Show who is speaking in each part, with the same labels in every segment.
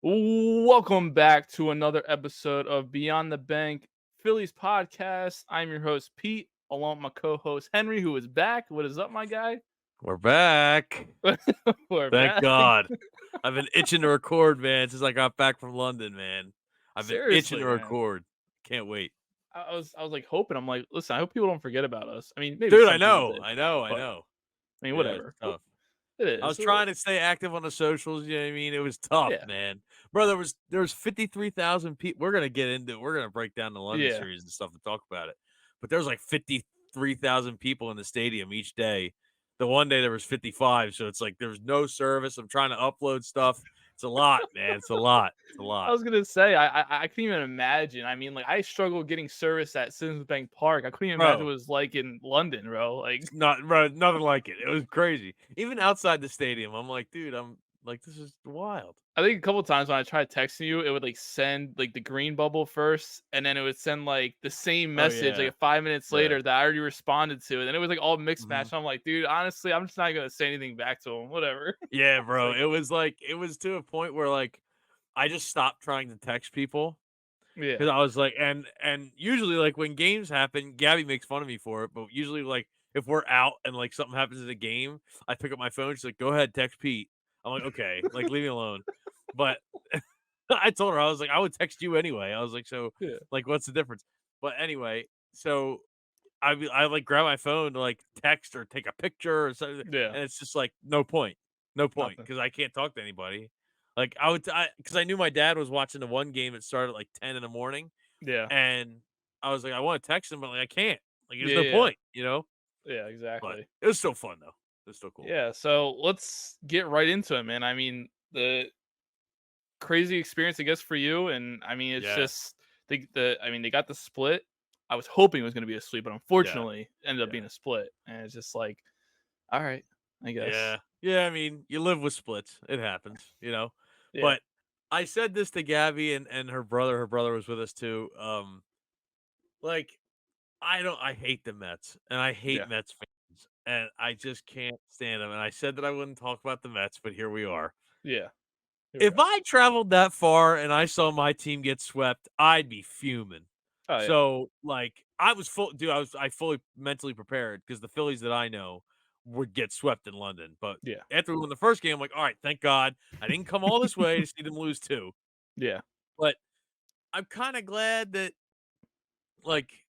Speaker 1: Welcome back to another episode of Beyond the Bank Phillies podcast. I'm your host, Pete, along with my co host, Henry, who is back. What is up, my guy?
Speaker 2: We're back.
Speaker 1: We're
Speaker 2: Thank
Speaker 1: back.
Speaker 2: God. I've been itching to record, man, since I got back from London, man. I've been itching
Speaker 1: Seriously,
Speaker 2: to
Speaker 1: man.
Speaker 2: record. Can't wait.
Speaker 1: I was like hoping. I'm like, listen, I hope people don't forget about us. I mean, maybe
Speaker 2: Dude, I
Speaker 1: some people
Speaker 2: know.
Speaker 1: did,
Speaker 2: I know. I
Speaker 1: but
Speaker 2: know.
Speaker 1: I mean,
Speaker 2: Yeah, it's
Speaker 1: whatever.
Speaker 2: tough.
Speaker 1: It
Speaker 2: I was
Speaker 1: is.
Speaker 2: trying to stay active on the socials, you know what I mean? It was tough,
Speaker 1: Yeah.
Speaker 2: man. Bro, there was 53,000 people. We're gonna break down the London
Speaker 1: Yeah.
Speaker 2: series and stuff to talk about it. But there was like 53,000 people in the stadium each day. The one day there was 55, so it's like there's no service. I'm trying to upload stuff. It's a lot, man. It's a lot. It's a
Speaker 1: I
Speaker 2: lot.
Speaker 1: was gonna say I couldn't even imagine. I mean, like I struggled getting service at Citizens Bank Park. I couldn't even imagine
Speaker 2: Bro,
Speaker 1: what it was like in London, bro. Like,
Speaker 2: it's not bro, nothing like it. It was crazy. Even outside the stadium, I'm like, dude, I'm like, this is wild.
Speaker 1: I think a couple times when I tried texting you, it would like send like the green bubble first, and then it would send like the same
Speaker 2: Oh
Speaker 1: message
Speaker 2: yeah.
Speaker 1: like 5 minutes
Speaker 2: Yeah.
Speaker 1: later that I already responded to, and then it was like all mixed
Speaker 2: Mhm.
Speaker 1: match. I'm like, dude, honestly, I'm just not gonna say anything back to him. Whatever.
Speaker 2: Yeah,
Speaker 1: It's
Speaker 2: bro.
Speaker 1: like,
Speaker 2: It was to a point where like I just stopped trying to text people
Speaker 1: yeah,
Speaker 2: because I was like, and usually like when games happen, Gabby makes fun of me for it, but usually like if we're out and like something happens in the game, I pick up my phone. She's like, "Go ahead, text Pete." I'm like, "Okay, like leave me alone." But I told her I was like, "I would text you anyway." I was like, "So
Speaker 1: yeah,
Speaker 2: like, what's the difference?" But anyway, so I like grab my phone to like text or take a picture or something,
Speaker 1: yeah,
Speaker 2: and it's just like no point
Speaker 1: nothing.
Speaker 2: because I can't talk to anybody. Like I would, because I knew my dad was watching the one game that started at like 10 in the morning,
Speaker 1: Yeah,
Speaker 2: and I was like, I want to text him, but like I can't. Like there's
Speaker 1: yeah,
Speaker 2: no
Speaker 1: yeah,
Speaker 2: point, you know.
Speaker 1: yeah,
Speaker 2: But
Speaker 1: exactly.
Speaker 2: it was still fun though. It was still cool.
Speaker 1: Yeah, so let's get right into it, man. I mean, the crazy experience, I guess, for you, and I mean, it's
Speaker 2: Yeah,
Speaker 1: just I mean, they got the split. I was hoping it was gonna be a sweep, but
Speaker 2: yeah,
Speaker 1: unfortunately, it ended up
Speaker 2: yeah,
Speaker 1: being a split, and it's just like, all right, I guess.
Speaker 2: yeah, yeah. I mean, you live with splits. It happens, you know.
Speaker 1: Yeah,
Speaker 2: But I said this to Gabby and her brother. Her brother was with us too. Like I hate the Mets, and I hate
Speaker 1: yeah,
Speaker 2: Mets fans, and I just can't stand them, and I said that I wouldn't talk about the Mets, but here we are.
Speaker 1: yeah. Here we
Speaker 2: If
Speaker 1: are.
Speaker 2: I traveled that far and I saw my team get swept, I'd be fuming.
Speaker 1: Oh yeah,
Speaker 2: So, like, I was full dude, I fully mentally prepared because the Phillies that I know would get swept in London, but
Speaker 1: yeah,
Speaker 2: after we won the first game, I'm like, "Alright, thank God I didn't come all this way to see them lose too."
Speaker 1: yeah,
Speaker 2: But I'm kinda glad that, like,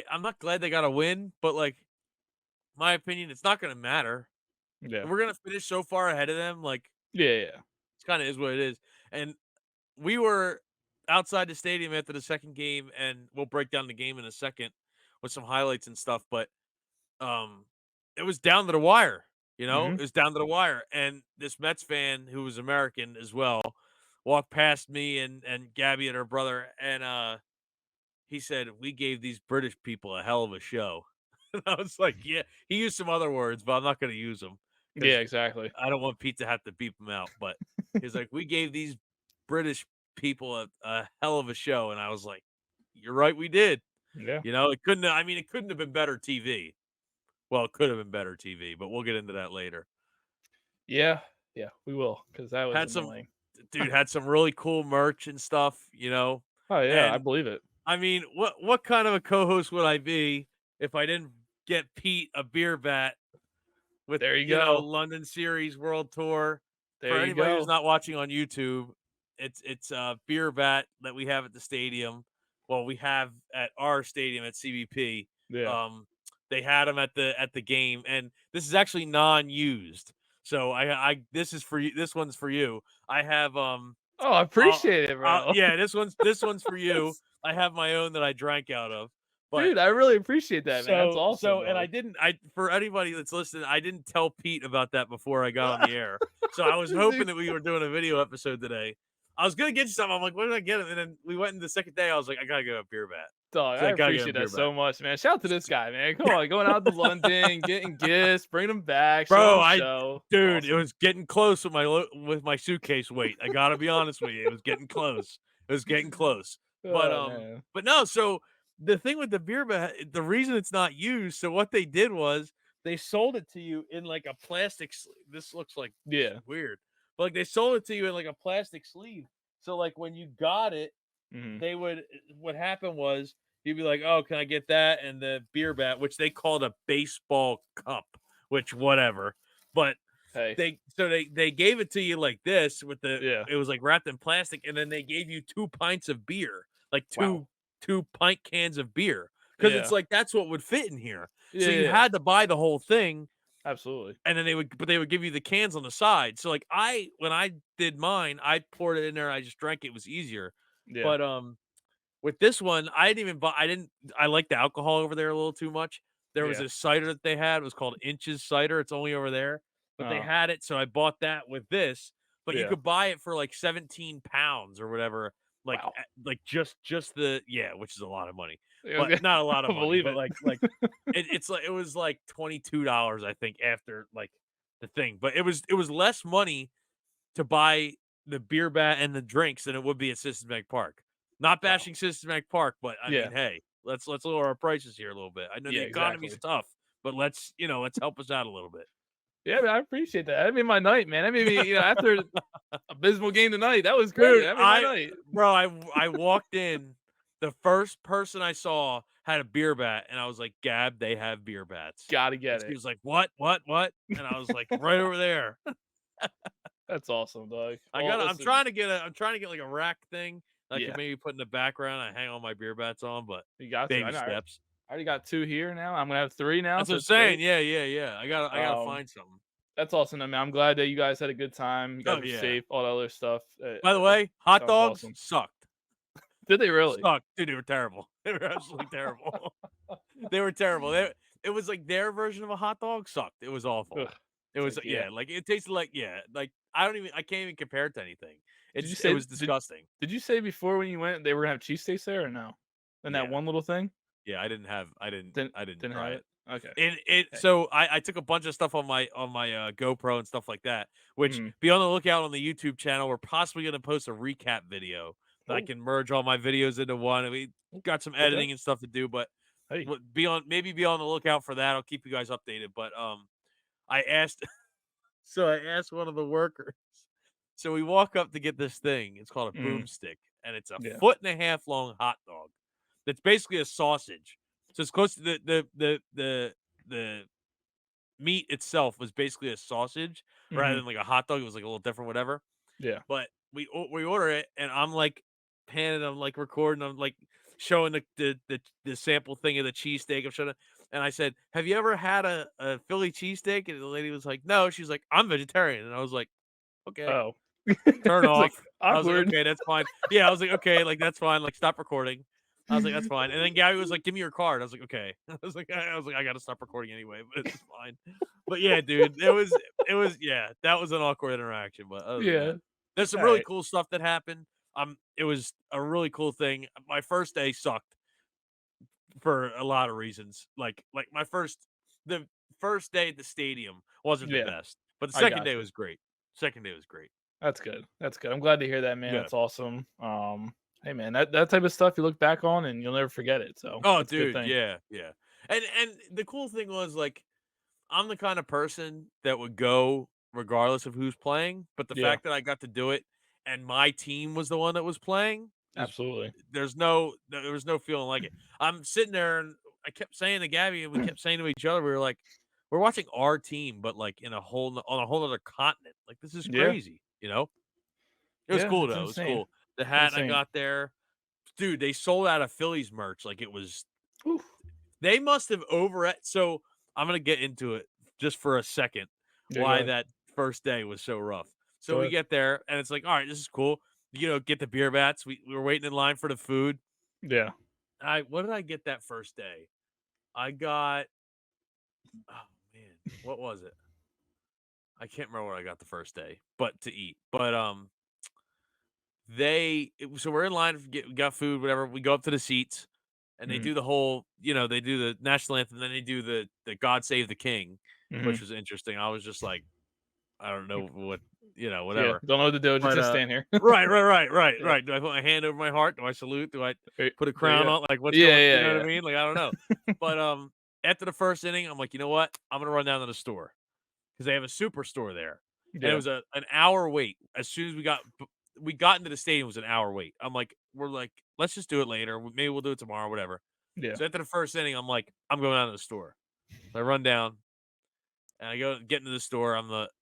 Speaker 2: I'm not glad they got a win, but, like, my opinion, it's not gonna matter.
Speaker 1: yeah,
Speaker 2: We're gonna finish so far ahead of them, like,
Speaker 1: yeah, yeah,
Speaker 2: it kinda is what it is, and we were outside the stadium after the second game, and we'll break down the game in a second with some highlights and stuff, but, um, it was down to the wire, you know?
Speaker 1: hmm
Speaker 2: It was down to the wire, and this Mets fan who was American as well walked past me and Gabby and her brother, and, he said, "We gave these British people a hell of a show." And I was like, "Yeah." He used some other words, but I'm not gonna use them
Speaker 1: yeah,
Speaker 2: because
Speaker 1: exactly.
Speaker 2: I don't want Pete to have to beep them out, but he's like, "We gave these British people a hell of a show," and I was like, "You're right, we did."
Speaker 1: Yeah,
Speaker 2: You know, it couldn't have been better TV. Well, it could have been better TV, but we'll get into that later.
Speaker 1: yeah, yeah. We will, because that was
Speaker 2: Had some
Speaker 1: annoying.
Speaker 2: dude had some really cool merch and stuff, you know,
Speaker 1: Oh yeah, I
Speaker 2: and
Speaker 1: believe it.
Speaker 2: I mean, what kind of a co-host would I be if I didn't get Pete a beer bat with,
Speaker 1: There you go.
Speaker 2: London Series World Tour?
Speaker 1: There
Speaker 2: For
Speaker 1: you
Speaker 2: anybody who's
Speaker 1: go.
Speaker 2: not watching on YouTube, it's a beer bat that we have at the stadium. Well, we have at our stadium at CBP.
Speaker 1: Yeah.
Speaker 2: Um, they had them at the game, and this is actually non-used. So I this is for you. This one's for you. I have
Speaker 1: Oh, I
Speaker 2: uh,
Speaker 1: appreciate it, bro.
Speaker 2: yeah, this one's for you. I have my own that I drank out of, but
Speaker 1: Dude, I really appreciate that, man. That's awesome,
Speaker 2: and
Speaker 1: bro.
Speaker 2: I for anybody that's listening, I didn't tell Pete about that before I got on the air. So I was hoping
Speaker 1: Dude,
Speaker 2: that we were doing a video episode today. I was gonna get you something. I'm like, what did I get him? And then we went in the second day. I was like, I gotta get a beer bat.
Speaker 1: dog,
Speaker 2: So
Speaker 1: I
Speaker 2: I gotta get him a
Speaker 1: appreciate
Speaker 2: beer
Speaker 1: that
Speaker 2: bat.
Speaker 1: so much, man. Shout out to this guy, man. Come on, going out to London, getting gifts, bringing them back, showing
Speaker 2: Bro,
Speaker 1: the show. It's
Speaker 2: dude, it
Speaker 1: awesome.
Speaker 2: was getting close with with my suitcase weight. I gotta be honest with you, it was getting close. It was getting close.
Speaker 1: Oh man.
Speaker 2: But no. So the thing with the beer bat, the reason it's not used. So what they did was they sold it to you in like a plastic. This looks like
Speaker 1: Yeah.
Speaker 2: weird, but like they sold it to you in like a plastic sleeve. So like when you got it,
Speaker 1: Mhm.
Speaker 2: they would what happened was you'd be like, "Oh, can I get that?" And the beer bat, which they called a baseball cup, which whatever. But
Speaker 1: Hey.
Speaker 2: they gave it to you like this with
Speaker 1: Yeah.
Speaker 2: it was like wrapped in plastic, and then they gave you 2 pints of beer, like
Speaker 1: Wow.
Speaker 2: 2 pint cans of beer, because it's
Speaker 1: Yeah.
Speaker 2: like that's what would fit in here.
Speaker 1: Yeah,
Speaker 2: So you
Speaker 1: yeah.
Speaker 2: had to buy the whole thing,
Speaker 1: Absolutely.
Speaker 2: and then they would give you the cans on the side. So like when I did mine, I poured it in there, I just drank it, it was easier.
Speaker 1: Yeah.
Speaker 2: But with this one, I didn't I like the alcohol over there a little too much. There was
Speaker 1: Yeah.
Speaker 2: a cider that they had, it was called Inches Cider, it's only over there, but they
Speaker 1: Uh,
Speaker 2: had it, so I bought that with this, but you
Speaker 1: yeah.
Speaker 2: could buy it for like 17 pounds or whatever,
Speaker 1: Wow.
Speaker 2: like just yeah, which is a lot of money, but
Speaker 1: Okay.
Speaker 2: not a lot
Speaker 1: I
Speaker 2: of money,
Speaker 1: believe
Speaker 2: but
Speaker 1: it.
Speaker 2: it's like it was like $22, I think, after like the thing, but it was less money to buy the beer bat and the drinks than it would be at Systematic Park. Not
Speaker 1: Wow.
Speaker 2: bashing Systematic Park, but I
Speaker 1: Yeah.
Speaker 2: mean, hey, let's lower our prices here a little bit. I know
Speaker 1: Yeah,
Speaker 2: the economy's
Speaker 1: exactly.
Speaker 2: tough, but let's help us out a little bit.
Speaker 1: Yeah, man, I appreciate that. That made my night, man. That made me, after abysmal game tonight, that was great.
Speaker 2: Dude,
Speaker 1: That made my night.
Speaker 2: I walked in, the first person I saw had a beer bat, and I was like, "Gab, they have beer bats."
Speaker 1: Gotta
Speaker 2: And
Speaker 1: get
Speaker 2: she
Speaker 1: it.
Speaker 2: was like, "What? What? What?" And I was like, "Right over there."
Speaker 1: That's awesome, dog. Well,
Speaker 2: I'm
Speaker 1: listen,
Speaker 2: trying to get like a rack thing that I could
Speaker 1: yeah,
Speaker 2: maybe put in the background. I hang all my beer bats on, but
Speaker 1: you got to. I
Speaker 2: baby
Speaker 1: know.
Speaker 2: steps.
Speaker 1: I already got 2 here now. I'm gonna have 3 now,
Speaker 2: That's what
Speaker 1: so
Speaker 2: I'm
Speaker 1: it's
Speaker 2: saying.
Speaker 1: great.
Speaker 2: Yeah, yeah, yeah. I gotta
Speaker 1: Um,
Speaker 2: find something.
Speaker 1: that's awesome, man. I'm glad that you guys had a good time. You guys
Speaker 2: Oh
Speaker 1: were
Speaker 2: yeah.
Speaker 1: safe. All that other stuff.
Speaker 2: By the
Speaker 1: It
Speaker 2: way, hot
Speaker 1: sounds
Speaker 2: dogs
Speaker 1: awesome.
Speaker 2: sucked.
Speaker 1: Did they really?
Speaker 2: Sucked, dude. They were terrible. They were absolutely terrible. They were terrible. It was like their version of a hot dog sucked. It was awful.
Speaker 1: Ugh.
Speaker 2: It
Speaker 1: It's
Speaker 2: was
Speaker 1: like, yeah.
Speaker 2: yeah, like it tasted like I can't even compare it to anything.
Speaker 1: Did you
Speaker 2: It
Speaker 1: say
Speaker 2: was
Speaker 1: did
Speaker 2: disgusting.
Speaker 1: did you say before when you went they were gonna have cheesesteaks there or no? In that
Speaker 2: Yeah.
Speaker 1: one little thing?
Speaker 2: Yeah,
Speaker 1: Didn't
Speaker 2: I didn't
Speaker 1: didn't
Speaker 2: try
Speaker 1: have
Speaker 2: it.
Speaker 1: it? Okay.
Speaker 2: And it
Speaker 1: Hey.
Speaker 2: so I took a bunch of stuff on my GoPro and stuff like that, which
Speaker 1: Mhm.
Speaker 2: be on the lookout on the YouTube channel. We're possibly gonna post a recap video that I
Speaker 1: Oh,
Speaker 2: can merge all my videos into one. And we got some
Speaker 1: okay.
Speaker 2: editing and stuff to do, but
Speaker 1: Hey.
Speaker 2: be on the lookout for that. I'll keep you guys updated. But I asked so I asked one of the workers. So we walk up to get this thing. It's called a
Speaker 1: Mhm.
Speaker 2: boomstick, and it's a
Speaker 1: Yeah.
Speaker 2: foot and a half long hot dog. That's basically a sausage. So it's close to the meat itself was basically a sausage rather
Speaker 1: Mhm.
Speaker 2: than like a hot dog. It was like a little different, whatever.
Speaker 1: Yeah.
Speaker 2: But we order it, and I'm like panning, I'm like recording, I'm like showing the sample thing of the cheesesteak. I'm showing it, and I said, "Have you ever had a Philly cheesesteak?" And the lady was like, "No." She's like, "I'm vegetarian," and I was like, "Okay."
Speaker 1: Oh.
Speaker 2: Turn
Speaker 1: It's like,
Speaker 2: off. I was like,
Speaker 1: awkward.
Speaker 2: "Okay, that's fine." Yeah, I was like, "Okay, like, that's fine, like, stop recording." I was like, "That's fine." And then Gabby was like, "Give me your card." I was like, "Okay." I was like, "I gotta stop recording anyway, but it's fine." But yeah, dude, yeah, that was an awkward interaction, but other than that,
Speaker 1: Yeah.
Speaker 2: there's some really
Speaker 1: Alright.
Speaker 2: cool stuff that happened. It was a really cool thing. My first day sucked for a lot of reasons. Like the first day at the stadium wasn't the
Speaker 1: Yeah.
Speaker 2: best, but the
Speaker 1: I
Speaker 2: second day
Speaker 1: gotcha.
Speaker 2: was great. Second day was great.
Speaker 1: That's good. That's good. I'm glad to hear that, man.
Speaker 2: Yeah.
Speaker 1: That's awesome. Hey, man, that type of stuff you look back on and you'll never forget it, so
Speaker 2: Oh,
Speaker 1: that's a good
Speaker 2: dude,
Speaker 1: thing.
Speaker 2: yeah, yeah. And the cool thing was, like, I'm the kind of person that would go regardless of who's playing, but the
Speaker 1: Yeah.
Speaker 2: fact that I got to do it and my team was the one that was playing is
Speaker 1: Absolutely.
Speaker 2: there was no feeling like it. I'm sitting there and I kept saying to Gabby and we kept saying to each other, we were like, we're watching our team, but like in a on a whole other continent. Like this is
Speaker 1: Yeah.
Speaker 2: crazy, you know? It was
Speaker 1: Yeah,
Speaker 2: cool
Speaker 1: it's
Speaker 2: though. It was
Speaker 1: insane.
Speaker 2: cool. The
Speaker 1: It's
Speaker 2: hat I
Speaker 1: insane.
Speaker 2: got there, dude, they sold out of Phillies merch like it was
Speaker 1: Oof.
Speaker 2: they must have so I'm gonna get into it just for a second,
Speaker 1: Yeah, go
Speaker 2: why
Speaker 1: ahead.
Speaker 2: that first day was so rough. So
Speaker 1: Go
Speaker 2: we
Speaker 1: ahead.
Speaker 2: get there and it's like, all right, this is cool. Get the beer bats. We were waiting in line for the food.
Speaker 1: Yeah.
Speaker 2: I What did I get that first day? I got oh man, what was it? I can't remember what I got the first day, but to eat. But so we're in line we got food, whatever. We go up to the seats and they
Speaker 1: Mhm.
Speaker 2: do the whole, they do the national anthem, then they do the God Save the King,
Speaker 1: Mhm.
Speaker 2: which was interesting. I was just like, I don't know what,
Speaker 1: Yeah,
Speaker 2: whatever.
Speaker 1: don't know what to do, just
Speaker 2: But
Speaker 1: just stand here. Yeah.
Speaker 2: right. Do I put my hand over my heart? Do I salute? Do I put a
Speaker 1: There you
Speaker 2: crown
Speaker 1: go.
Speaker 2: on? Like what's
Speaker 1: Yeah,
Speaker 2: going? You
Speaker 1: yeah,
Speaker 2: know what I
Speaker 1: yeah.
Speaker 2: mean? Like I don't know. But after the first inning, I'm like, you know what? I'm gonna run down to the store because they have a superstore there. and it
Speaker 1: Yeah.
Speaker 2: was an hour wait. As soon as we got into the stadium, it was an hour wait. We're like, let's just do it later. Maybe we'll do it tomorrow, whatever.
Speaker 1: Yeah.
Speaker 2: So after the first inning, I'm like, I'm going out to the store. So I run down and I get into the store.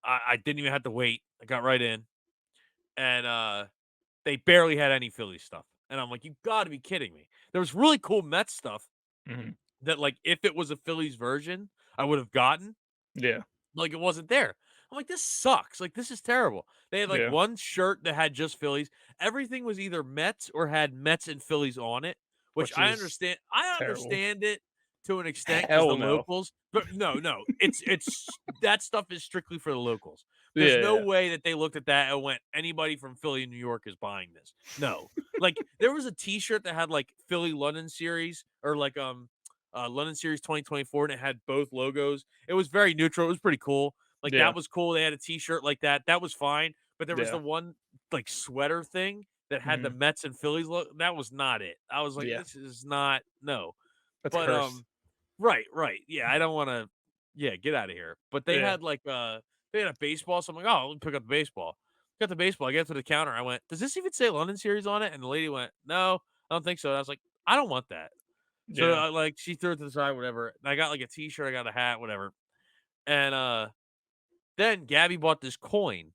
Speaker 2: I didn't even have to wait. I got right in, and they barely had any Philly stuff. And I'm like, you got to be kidding me. There was really cool Mets stuff
Speaker 1: Mhm.
Speaker 2: that, like, if it was a Phillies version, I would have gotten.
Speaker 1: Yeah.
Speaker 2: Like, it wasn't there. I'm like, "This sucks, like, this is terrible." They had, like,
Speaker 1: Yeah.
Speaker 2: one shirt that had just Phillies. Everything was either Mets or had Mets and Phillies on it, which
Speaker 1: Which is
Speaker 2: I
Speaker 1: terrible.
Speaker 2: understand it to an extent because the
Speaker 1: Hell no.
Speaker 2: locals but no, it's that stuff is strictly for the locals.
Speaker 1: Yeah,
Speaker 2: There's
Speaker 1: yeah,
Speaker 2: no
Speaker 1: yeah.
Speaker 2: way that they looked at that and went, "Anybody from Philly and New York is buying this." No. Like, there was a T-shirt that had, like, Philly London series or, like, London series 2024, and it had both logos. It was very neutral. It was pretty cool. Like,
Speaker 1: Yeah.
Speaker 2: that was cool. They had a T-shirt like that. That was fine. But there was
Speaker 1: Yeah.
Speaker 2: the one, like, sweater thing that had the
Speaker 1: Mhm.
Speaker 2: Mets and Phillies that was not it. I was like,
Speaker 1: Yeah.
Speaker 2: "This is not no."
Speaker 1: That's
Speaker 2: But,
Speaker 1: cursed.
Speaker 2: right, right. Yeah, I don't wanna yeah, get out of here. But
Speaker 1: Yeah.
Speaker 2: they had a baseball, so I'm like, "Oh, let me pick up the baseball." Got the baseball. I get to the counter. I went, "Does this even say London series on it?" And the lady went, "No, I don't think so." And I was like, "I don't want that." So,
Speaker 1: Yeah.
Speaker 2: she threw it to the side, whatever. And I got, like, a T-shirt, I got a hat, whatever. And, then Gabby bought this coin.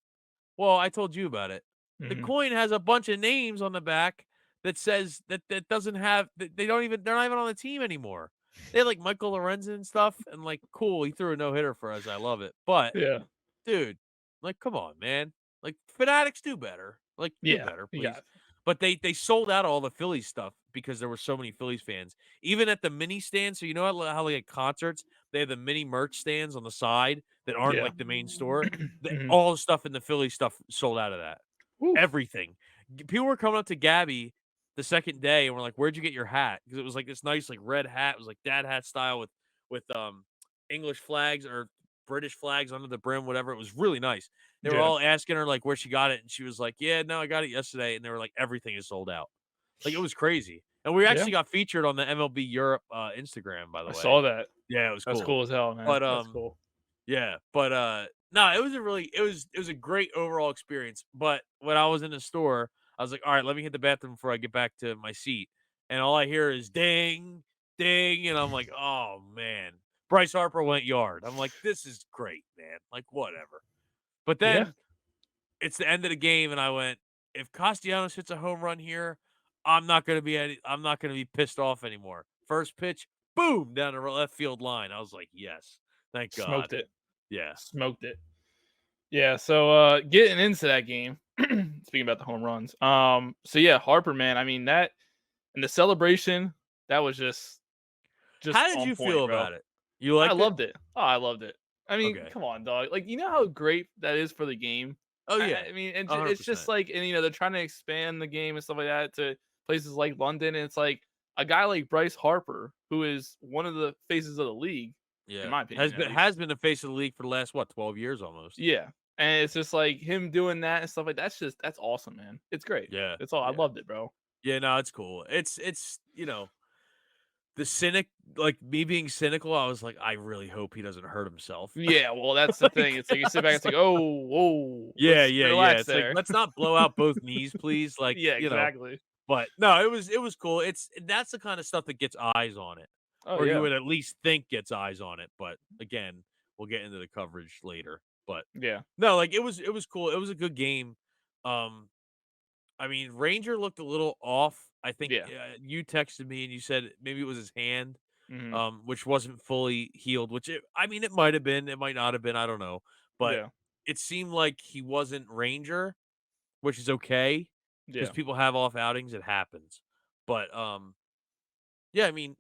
Speaker 2: Well, I told you about it. The
Speaker 1: Mhm.
Speaker 2: coin has a bunch of names on the back that says that doesn't have that they're not even on the team anymore. They had, like, Michael Lorenzen and stuff, and, like, cool, he threw a no-hitter for us, I love it. But,
Speaker 1: Yeah.
Speaker 2: dude, like, come on, man. Like, Fanatics do better. Like, do
Speaker 1: Yeah.
Speaker 2: better,
Speaker 1: You
Speaker 2: please.
Speaker 1: got
Speaker 2: But they sold out all the Phillies stuff because there were so many Phillies fans. Even at the mini stand, so you know how like at concerts, they have the mini merch stands on the side that aren't
Speaker 1: yeah.
Speaker 2: like the main store?
Speaker 1: Mhm.
Speaker 2: All the stuff in the Philly stuff sold out of that.
Speaker 1: Woo.
Speaker 2: Everything. People were coming up to Gabby the second day and were like, "Where'd you get your hat?" Because it was like this nice like red hat. It was like dad hat style with English flags or British flags under the brim, whatever. It was really nice. They were
Speaker 1: Yeah.
Speaker 2: all asking her like where she got it, and she was like, "Yeah, no, I got it yesterday." And they were like, "Everything is sold out." Like it was crazy. And we
Speaker 1: Yeah.
Speaker 2: actually got featured on the MLB Europe Instagram, by the
Speaker 1: I
Speaker 2: way.
Speaker 1: saw that.
Speaker 2: Yeah, it was
Speaker 1: That's
Speaker 2: cool.
Speaker 1: cool as hell, man.
Speaker 2: But
Speaker 1: That's cool.
Speaker 2: yeah, but, no, it was a really it was a great overall experience, but when I was in the store, I was like, "Alright, let me hit the bathroom before I get back to my seat," and all I hear is ding, ding, and I'm like, "Oh, man." Bryce Harper went yard. I'm like, "This is great, man." Like, whatever. But
Speaker 1: Yeah.
Speaker 2: then it's the end of the game, and I went, "If Castellanos hits a home run here, I'm not gonna be pissed off anymore." First pitch, boom, down the left field line. I was like, "Yes. Thank
Speaker 1: Smoked
Speaker 2: God."
Speaker 1: it.
Speaker 2: Yeah.
Speaker 1: Smoked it. Yeah, so getting into that game, speaking about the home runs. So yeah, Harper, man, I mean that and the celebration, that was just
Speaker 2: How did
Speaker 1: on
Speaker 2: you
Speaker 1: point,
Speaker 2: feel
Speaker 1: bro.
Speaker 2: about it? You
Speaker 1: I
Speaker 2: liked it?
Speaker 1: loved it. Oh, I loved it. I mean,
Speaker 2: Okay.
Speaker 1: come on, dog. Like, you know how great that is for the game?
Speaker 2: Oh,
Speaker 1: I
Speaker 2: yeah.
Speaker 1: I mean, and it's just
Speaker 2: 100%.
Speaker 1: like and, they're trying to expand the game and stuff like that to places like London, and it's like a guy like Bryce Harper, who is one of the faces of the league, in
Speaker 2: Yeah.
Speaker 1: my opinion, at least.
Speaker 2: Has been the face of the league for the last, what, 12 years almost.
Speaker 1: Yeah, and it's just like him doing that and stuff like that's awesome, man. It's great.
Speaker 2: Yeah.
Speaker 1: It's all I
Speaker 2: Yeah.
Speaker 1: loved it, bro.
Speaker 2: Yeah, no, it's cool. The cynic like, me being cynical, I was like, "I really hope he doesn't hurt himself."
Speaker 1: Yeah, well, that's the thing.
Speaker 2: Like,
Speaker 1: It's like you
Speaker 2: I
Speaker 1: sit back and
Speaker 2: was
Speaker 1: it's like,
Speaker 2: like
Speaker 1: "Oh, whoa,
Speaker 2: yeah,
Speaker 1: let's
Speaker 2: yeah, yeah.
Speaker 1: relax
Speaker 2: It's like,
Speaker 1: there."
Speaker 2: "Let's not blow out both knees, please." Like,
Speaker 1: Yeah, exactly.
Speaker 2: but no, it was cool. That's the kind of stuff that gets eyes on it,
Speaker 1: Oh,
Speaker 2: or you
Speaker 1: yeah.
Speaker 2: would at least think gets eyes on it. But again, we'll get into the coverage later. But
Speaker 1: Yeah,
Speaker 2: no, like it was cool. It was a good game. Um, I mean, Ranger looked a little off. I think
Speaker 1: yeah.
Speaker 2: you texted me and you said maybe it was his hand,
Speaker 1: Mhm.
Speaker 2: which wasn't fully healed. I mean, it might have been, it might not have been. I don't know, but
Speaker 1: Yeah,
Speaker 2: it seemed like he wasn't Ranger, which is okay because
Speaker 1: yeah.
Speaker 2: people have off outings. It happens, but yeah. I mean,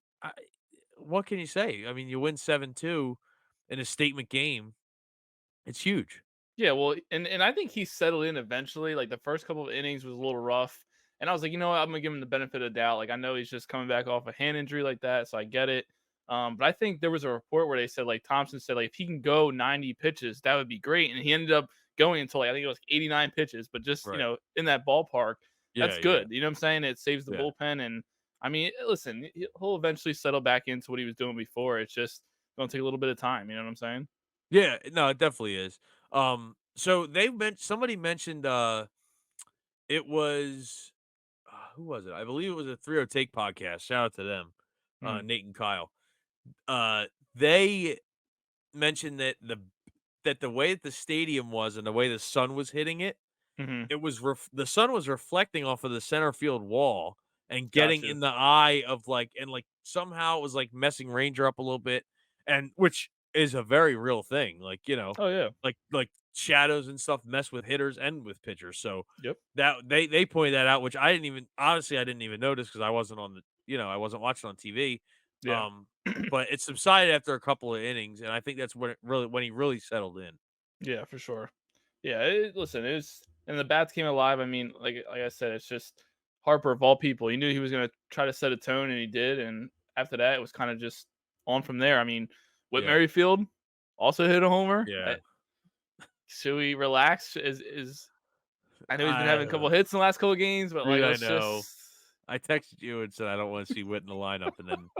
Speaker 2: what can you say? I mean, you win 7-2 in a statement game. It's huge.
Speaker 1: Yeah, well, and I think he settled in eventually. Like the first couple of innings was a little rough, and I was like, you know what, I'm gonna give him the benefit of the doubt. Like I know he's just coming back off a hand injury like that, so I get it. But I think there was a report where they said like Thompson said like if he can go 90 pitches, that would be great, and he ended up going until like I think it was 89 pitches, but just
Speaker 2: Right.
Speaker 1: in that ballpark,
Speaker 2: Yeah.
Speaker 1: that's
Speaker 2: Yeah.
Speaker 1: good. You know what I'm saying? It saves the
Speaker 2: Yeah.
Speaker 1: bullpen, and I mean, listen, he'll eventually settle back into what he was doing before. It's just gonna take a little bit of time. You know what I'm saying?
Speaker 2: Yeah, no, it definitely is. So somebody mentioned it was who was it? I believe it was a 30 Take podcast. Shout out to them.
Speaker 1: Mm,
Speaker 2: Nate and Kyle. Uh they mentioned that the way that the stadium was and the way the sun was hitting it,
Speaker 1: mhm.
Speaker 2: it was the sun was reflecting off of the center field wall and getting
Speaker 1: Gotcha.
Speaker 2: in the eye of like somehow it was like messing Ranger up a little bit, and which is a very real thing. Like
Speaker 1: Oh, yeah.
Speaker 2: like shadows and stuff mess with hitters and with pitchers. So
Speaker 1: Yep.
Speaker 2: that they pointed that out, which I didn't even honestly I didn't even notice because I wasn't on the I wasn't watching on TV.
Speaker 1: Yeah.
Speaker 2: Um, but it subsided after a couple of innings, and I think that's when he really settled in.
Speaker 1: Yeah, for sure. Yeah, listen, it was and the bats came alive. I mean, like I said, it's just Harper of all people. He knew he was gonna try to set a tone, and he did. And after that, it was kind of just on from there. I mean, Whit
Speaker 2: Yeah,
Speaker 1: Merrifield also hit a homer.
Speaker 2: yeah.
Speaker 1: Should we relax? Is I know he's been having a couple
Speaker 2: I
Speaker 1: hits in the last couple of games, but like
Speaker 2: Dude, I
Speaker 1: let's
Speaker 2: know.
Speaker 1: just
Speaker 2: I texted you and said I don't want to see Witt in the lineup, and then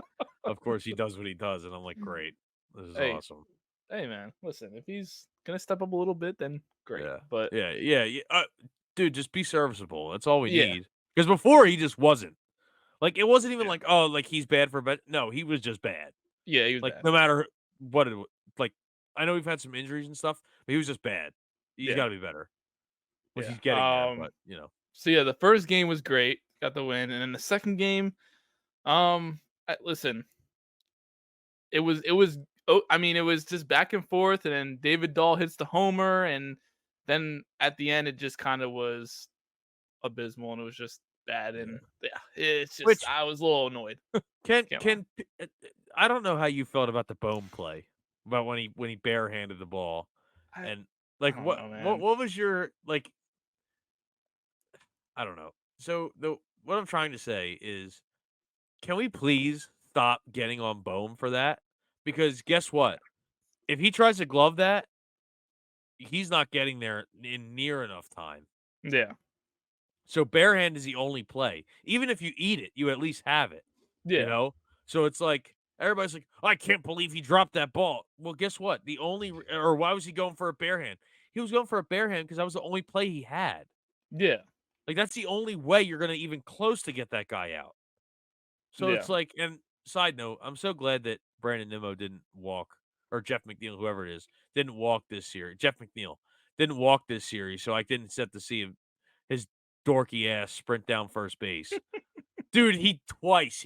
Speaker 2: of course he does what he does, and I'm like, great, this is
Speaker 1: hey
Speaker 2: awesome.
Speaker 1: hey man, listen, if he's gonna step up a little bit, then great.
Speaker 2: Yeah,
Speaker 1: But
Speaker 2: yeah. Dude, just be serviceable. That's all we
Speaker 1: yeah,
Speaker 2: need. Because before he just wasn't. Like it wasn't even
Speaker 1: yeah,
Speaker 2: like oh like he's bad for bad. No, he was just bad.
Speaker 1: yeah, he was
Speaker 2: Like
Speaker 1: bad.
Speaker 2: no matter what like I know we've had some injuries and stuff, but he was just bad. He's
Speaker 1: Yeah,
Speaker 2: got to be better, which
Speaker 1: yeah.
Speaker 2: he's getting there. But
Speaker 1: So yeah, the first game was great, got the win, and then the second game, listen, it was oh, I mean, it was just back and forth, and then David Dahl hits the homer, and then at the end, it just kind of was abysmal, and it was just bad,
Speaker 2: yeah.
Speaker 1: and yeah, it's just
Speaker 2: Which
Speaker 1: I was a little annoyed. Can't lie.
Speaker 2: I don't know how you felt about the Bohm play, about when he barehanded the ball,
Speaker 1: I
Speaker 2: and
Speaker 1: I
Speaker 2: like
Speaker 1: don't know, man.
Speaker 2: what was your like? I don't know. So the what I'm trying to say is, can we please stop getting on Bohm for that? Because guess what? If he tries to glove that, he's not getting there in near enough time.
Speaker 1: Yeah,
Speaker 2: So barehand is the only play. Even if you eat it, you at least have it. You
Speaker 1: yeah,
Speaker 2: know? So it's like everybody's like, "I can't believe he dropped that ball." Well, guess what? The only or why was he going for a barehand? He was going for a barehand because that was the only play he had.
Speaker 1: yeah,
Speaker 2: Like that's the only way you're going to even close to get that guy out. So
Speaker 1: yeah,
Speaker 2: it's like, and side note, I'm so glad that Brandon Nimmo didn't walk or Jeff McNeil, whoever it is, didn't walk this series. Jeff McNeil didn't walk this series, so I didn't set to see him his dorky ass sprint down first base. Dude, he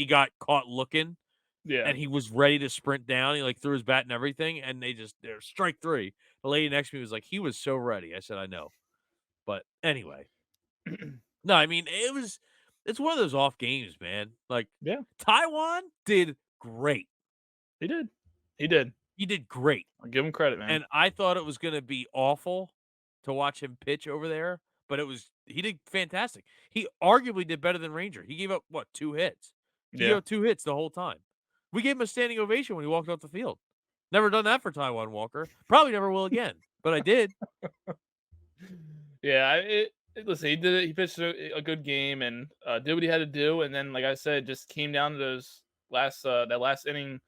Speaker 2: got caught looking
Speaker 1: yeah.
Speaker 2: and he was ready to sprint down. He like threw his bat and everything, and they're strike three. The lady next to me was like, he was so ready. I said, I know. But anyway, no, I mean it's one of those off games, man. Like
Speaker 1: Yeah,
Speaker 2: Taiwan did great.
Speaker 1: he did. He did.
Speaker 2: He did great.
Speaker 1: I'll give him credit, man.
Speaker 2: And I thought it was gonna be awful to watch him pitch over there, but he did fantastic. He arguably did better than Ranger. He gave up what, 2 hits? He gave
Speaker 1: Yeah.
Speaker 2: up 2 hits the whole time. We gave him a standing ovation when he walked off the field. Never done that for Taiwan Walker. Probably never will again, but I did.
Speaker 1: Yeah, listen, he did it. He pitched a good game and did what he had to do. And then, like I said, just came down to those that last inning.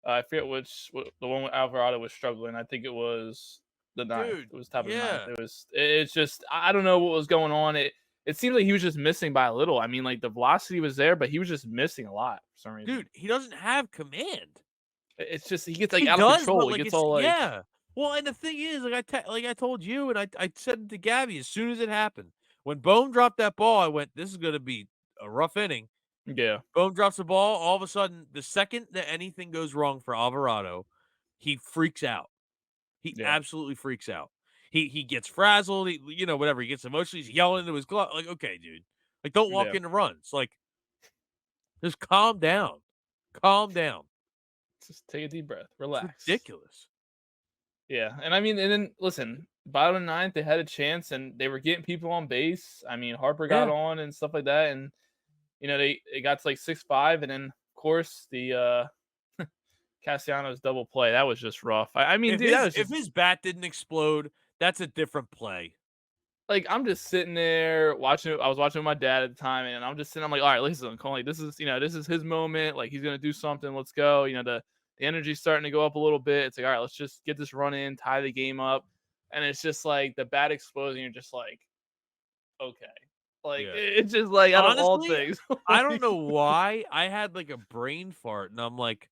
Speaker 1: I forget the one with Alvarado was struggling. I think it was the ninth.
Speaker 2: Dude,
Speaker 1: It was top of the ninth.
Speaker 2: yeah.
Speaker 1: It's just I don't know what was going on. It seemed like he was just missing by a little. I mean, like the velocity was there, but he was just missing a lot for some reason.
Speaker 2: Dude, he doesn't have command.
Speaker 1: It's just he gets like
Speaker 2: He
Speaker 1: out of
Speaker 2: does, but,
Speaker 1: control. He
Speaker 2: like,
Speaker 1: gets
Speaker 2: it's
Speaker 1: all like
Speaker 2: yeah. Well, and the thing is, like I told you, and I said it to Gabby as soon as it happened. When Bone dropped that ball, I went, "This is gonna be a rough inning."
Speaker 1: yeah,
Speaker 2: Bone drops the ball, all of a sudden, the second that anything goes wrong for Alvarado, he freaks out. He
Speaker 1: yeah,
Speaker 2: absolutely freaks out. He gets frazzled, whatever, he gets emotional, he's yelling into his glove, like, "Okay, dude. Like, don't walk
Speaker 1: yeah.
Speaker 2: into runs. Like, just calm down. Calm down."
Speaker 1: Just take a deep breath,
Speaker 2: It's
Speaker 1: relax.
Speaker 2: ridiculous.
Speaker 1: Yeah, and I mean, and then listen, bottom of the ninth, they had a chance, and they were getting people on base. I mean, Harper got
Speaker 2: Yeah.
Speaker 1: on and stuff like that, and they got to like 6-5, and then of course the Castellanos double play that was just rough. I mean, dude, that was
Speaker 2: If
Speaker 1: just
Speaker 2: his bat didn't explode, that's a different play.
Speaker 1: like I'm just sitting there watching it. I was watching with my dad at the time, and I'm just sitting. I'm like, all right, listen, Cole, like this is his moment. Like he's gonna do something. Let's go. The energy's starting to go up a little bit. It's like, all right, let's just get this run in, tie the game up. and it's just like the bat explosion. You're just like, okay, like
Speaker 2: Yeah.
Speaker 1: it's just like out of all
Speaker 2: Honestly,
Speaker 1: things,
Speaker 2: I don't
Speaker 1: like,
Speaker 2: know why I had, like, a brain fart, and I'm like,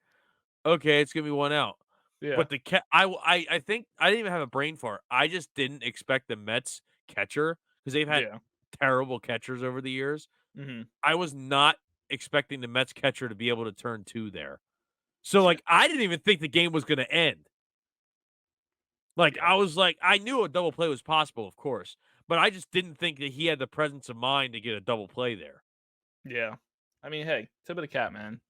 Speaker 2: "Okay, it's gonna be 1 out."
Speaker 1: yeah,
Speaker 2: But the ca I think I didn't even have a brain fart. I just didn't expect the Mets catcher because 'cause they've had
Speaker 1: yeah,
Speaker 2: terrible catchers over the years.
Speaker 1: hmm
Speaker 2: I was not expecting the Mets catcher to be able to turn 2 there. So,
Speaker 1: yeah,
Speaker 2: like, I didn't even think the game was gonna end. Like,
Speaker 1: yeah,
Speaker 2: I was like I knew a double play was possible, of course, but I just didn't think that he had the presence of mind to get a double play there.
Speaker 1: yeah. I mean, hey, tip of the cap, man.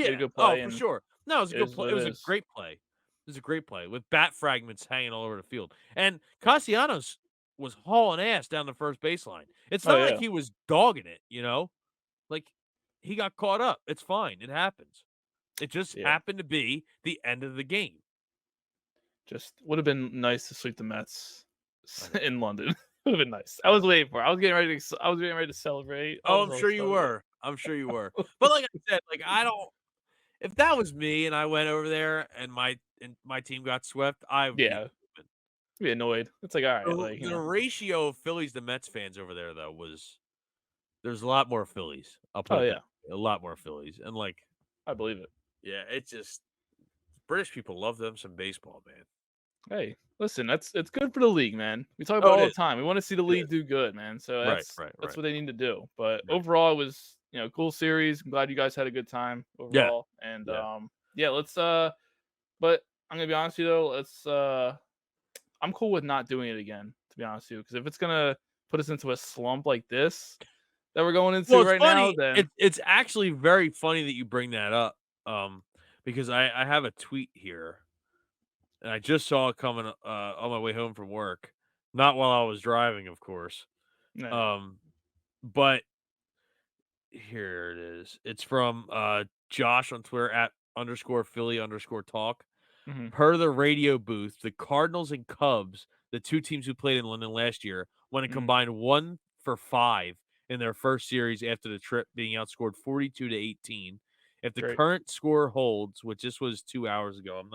Speaker 1: Made a
Speaker 2: Yeah.
Speaker 1: good
Speaker 2: Oh,
Speaker 1: play,
Speaker 2: for
Speaker 1: and
Speaker 2: sure. No, it was a
Speaker 1: it
Speaker 2: good
Speaker 1: is
Speaker 2: play.
Speaker 1: what
Speaker 2: It
Speaker 1: it
Speaker 2: was a
Speaker 1: is.
Speaker 2: great play. It was a great play with bat fragments hanging all over the field. And Castellanos was hauling ass down the first baseline. It's
Speaker 1: Oh
Speaker 2: not like
Speaker 1: yeah,
Speaker 2: he was dogging it, you know? Like he got caught up. It's fine. It happens. It just
Speaker 1: yeah.
Speaker 2: happened to be the end of the game.
Speaker 1: Just would have been nice to sweep the Mets
Speaker 2: I know.
Speaker 1: in London. Would have been nice. I
Speaker 2: I know.
Speaker 1: was waiting for it. I was getting ready to. I was getting ready to celebrate. I
Speaker 2: Oh,
Speaker 1: was
Speaker 2: I'm
Speaker 1: all
Speaker 2: sure you
Speaker 1: excited.
Speaker 2: were. I'm sure you were. But like I said, like I don't if that was me and I went over there and my team got swept, I would be
Speaker 1: Yeah, be annoyed. It's like all right, like
Speaker 2: the ratio of Phillies to Mets fans over there though was there's a lot more Phillies. I'll put
Speaker 1: oh
Speaker 2: it that
Speaker 1: yeah,
Speaker 2: way, a lot more Phillies, and like,
Speaker 1: I believe it.
Speaker 2: yeah, it just British people love them some baseball, man.
Speaker 1: Hey, listen, that's it's good for the league, man. We talk about
Speaker 2: Oh,
Speaker 1: it
Speaker 2: it
Speaker 1: all the
Speaker 2: is.
Speaker 1: time. We want to see the
Speaker 2: It
Speaker 1: league
Speaker 2: is.
Speaker 1: do good, man. So
Speaker 2: Right,
Speaker 1: that's
Speaker 2: right,
Speaker 1: that's
Speaker 2: right,
Speaker 1: what they need to do. But
Speaker 2: right.
Speaker 1: overall, it was cool series. I'm glad you guys had a good time
Speaker 2: Yeah,
Speaker 1: overall. And
Speaker 2: yeah.
Speaker 1: yeah, let's. But I'm gonna be honest with you though. Let's. I'm cool with not doing it again. To be honest with you, because if it's gonna put us into a slump like this that we're going
Speaker 2: Well,
Speaker 1: into
Speaker 2: it's
Speaker 1: right now,
Speaker 2: funny.
Speaker 1: then
Speaker 2: It's actually very funny that you bring that up, because I have a tweet here, and I just saw it coming on my way home from work, not while I was driving, of course.
Speaker 1: nah.
Speaker 2: Um, but here it is. It's from Josh on Twitter at underscore Philly underscore talk.
Speaker 1: Mhm.
Speaker 2: Per the radio booth, the Cardinals and Cubs, the two teams who played in London last year, went a
Speaker 1: Mhm.
Speaker 2: combined 1-for-5 in their first series after the trip, being outscored 42-18. If the
Speaker 1: Great.
Speaker 2: current score holds, which this was 2 hours ago, I'm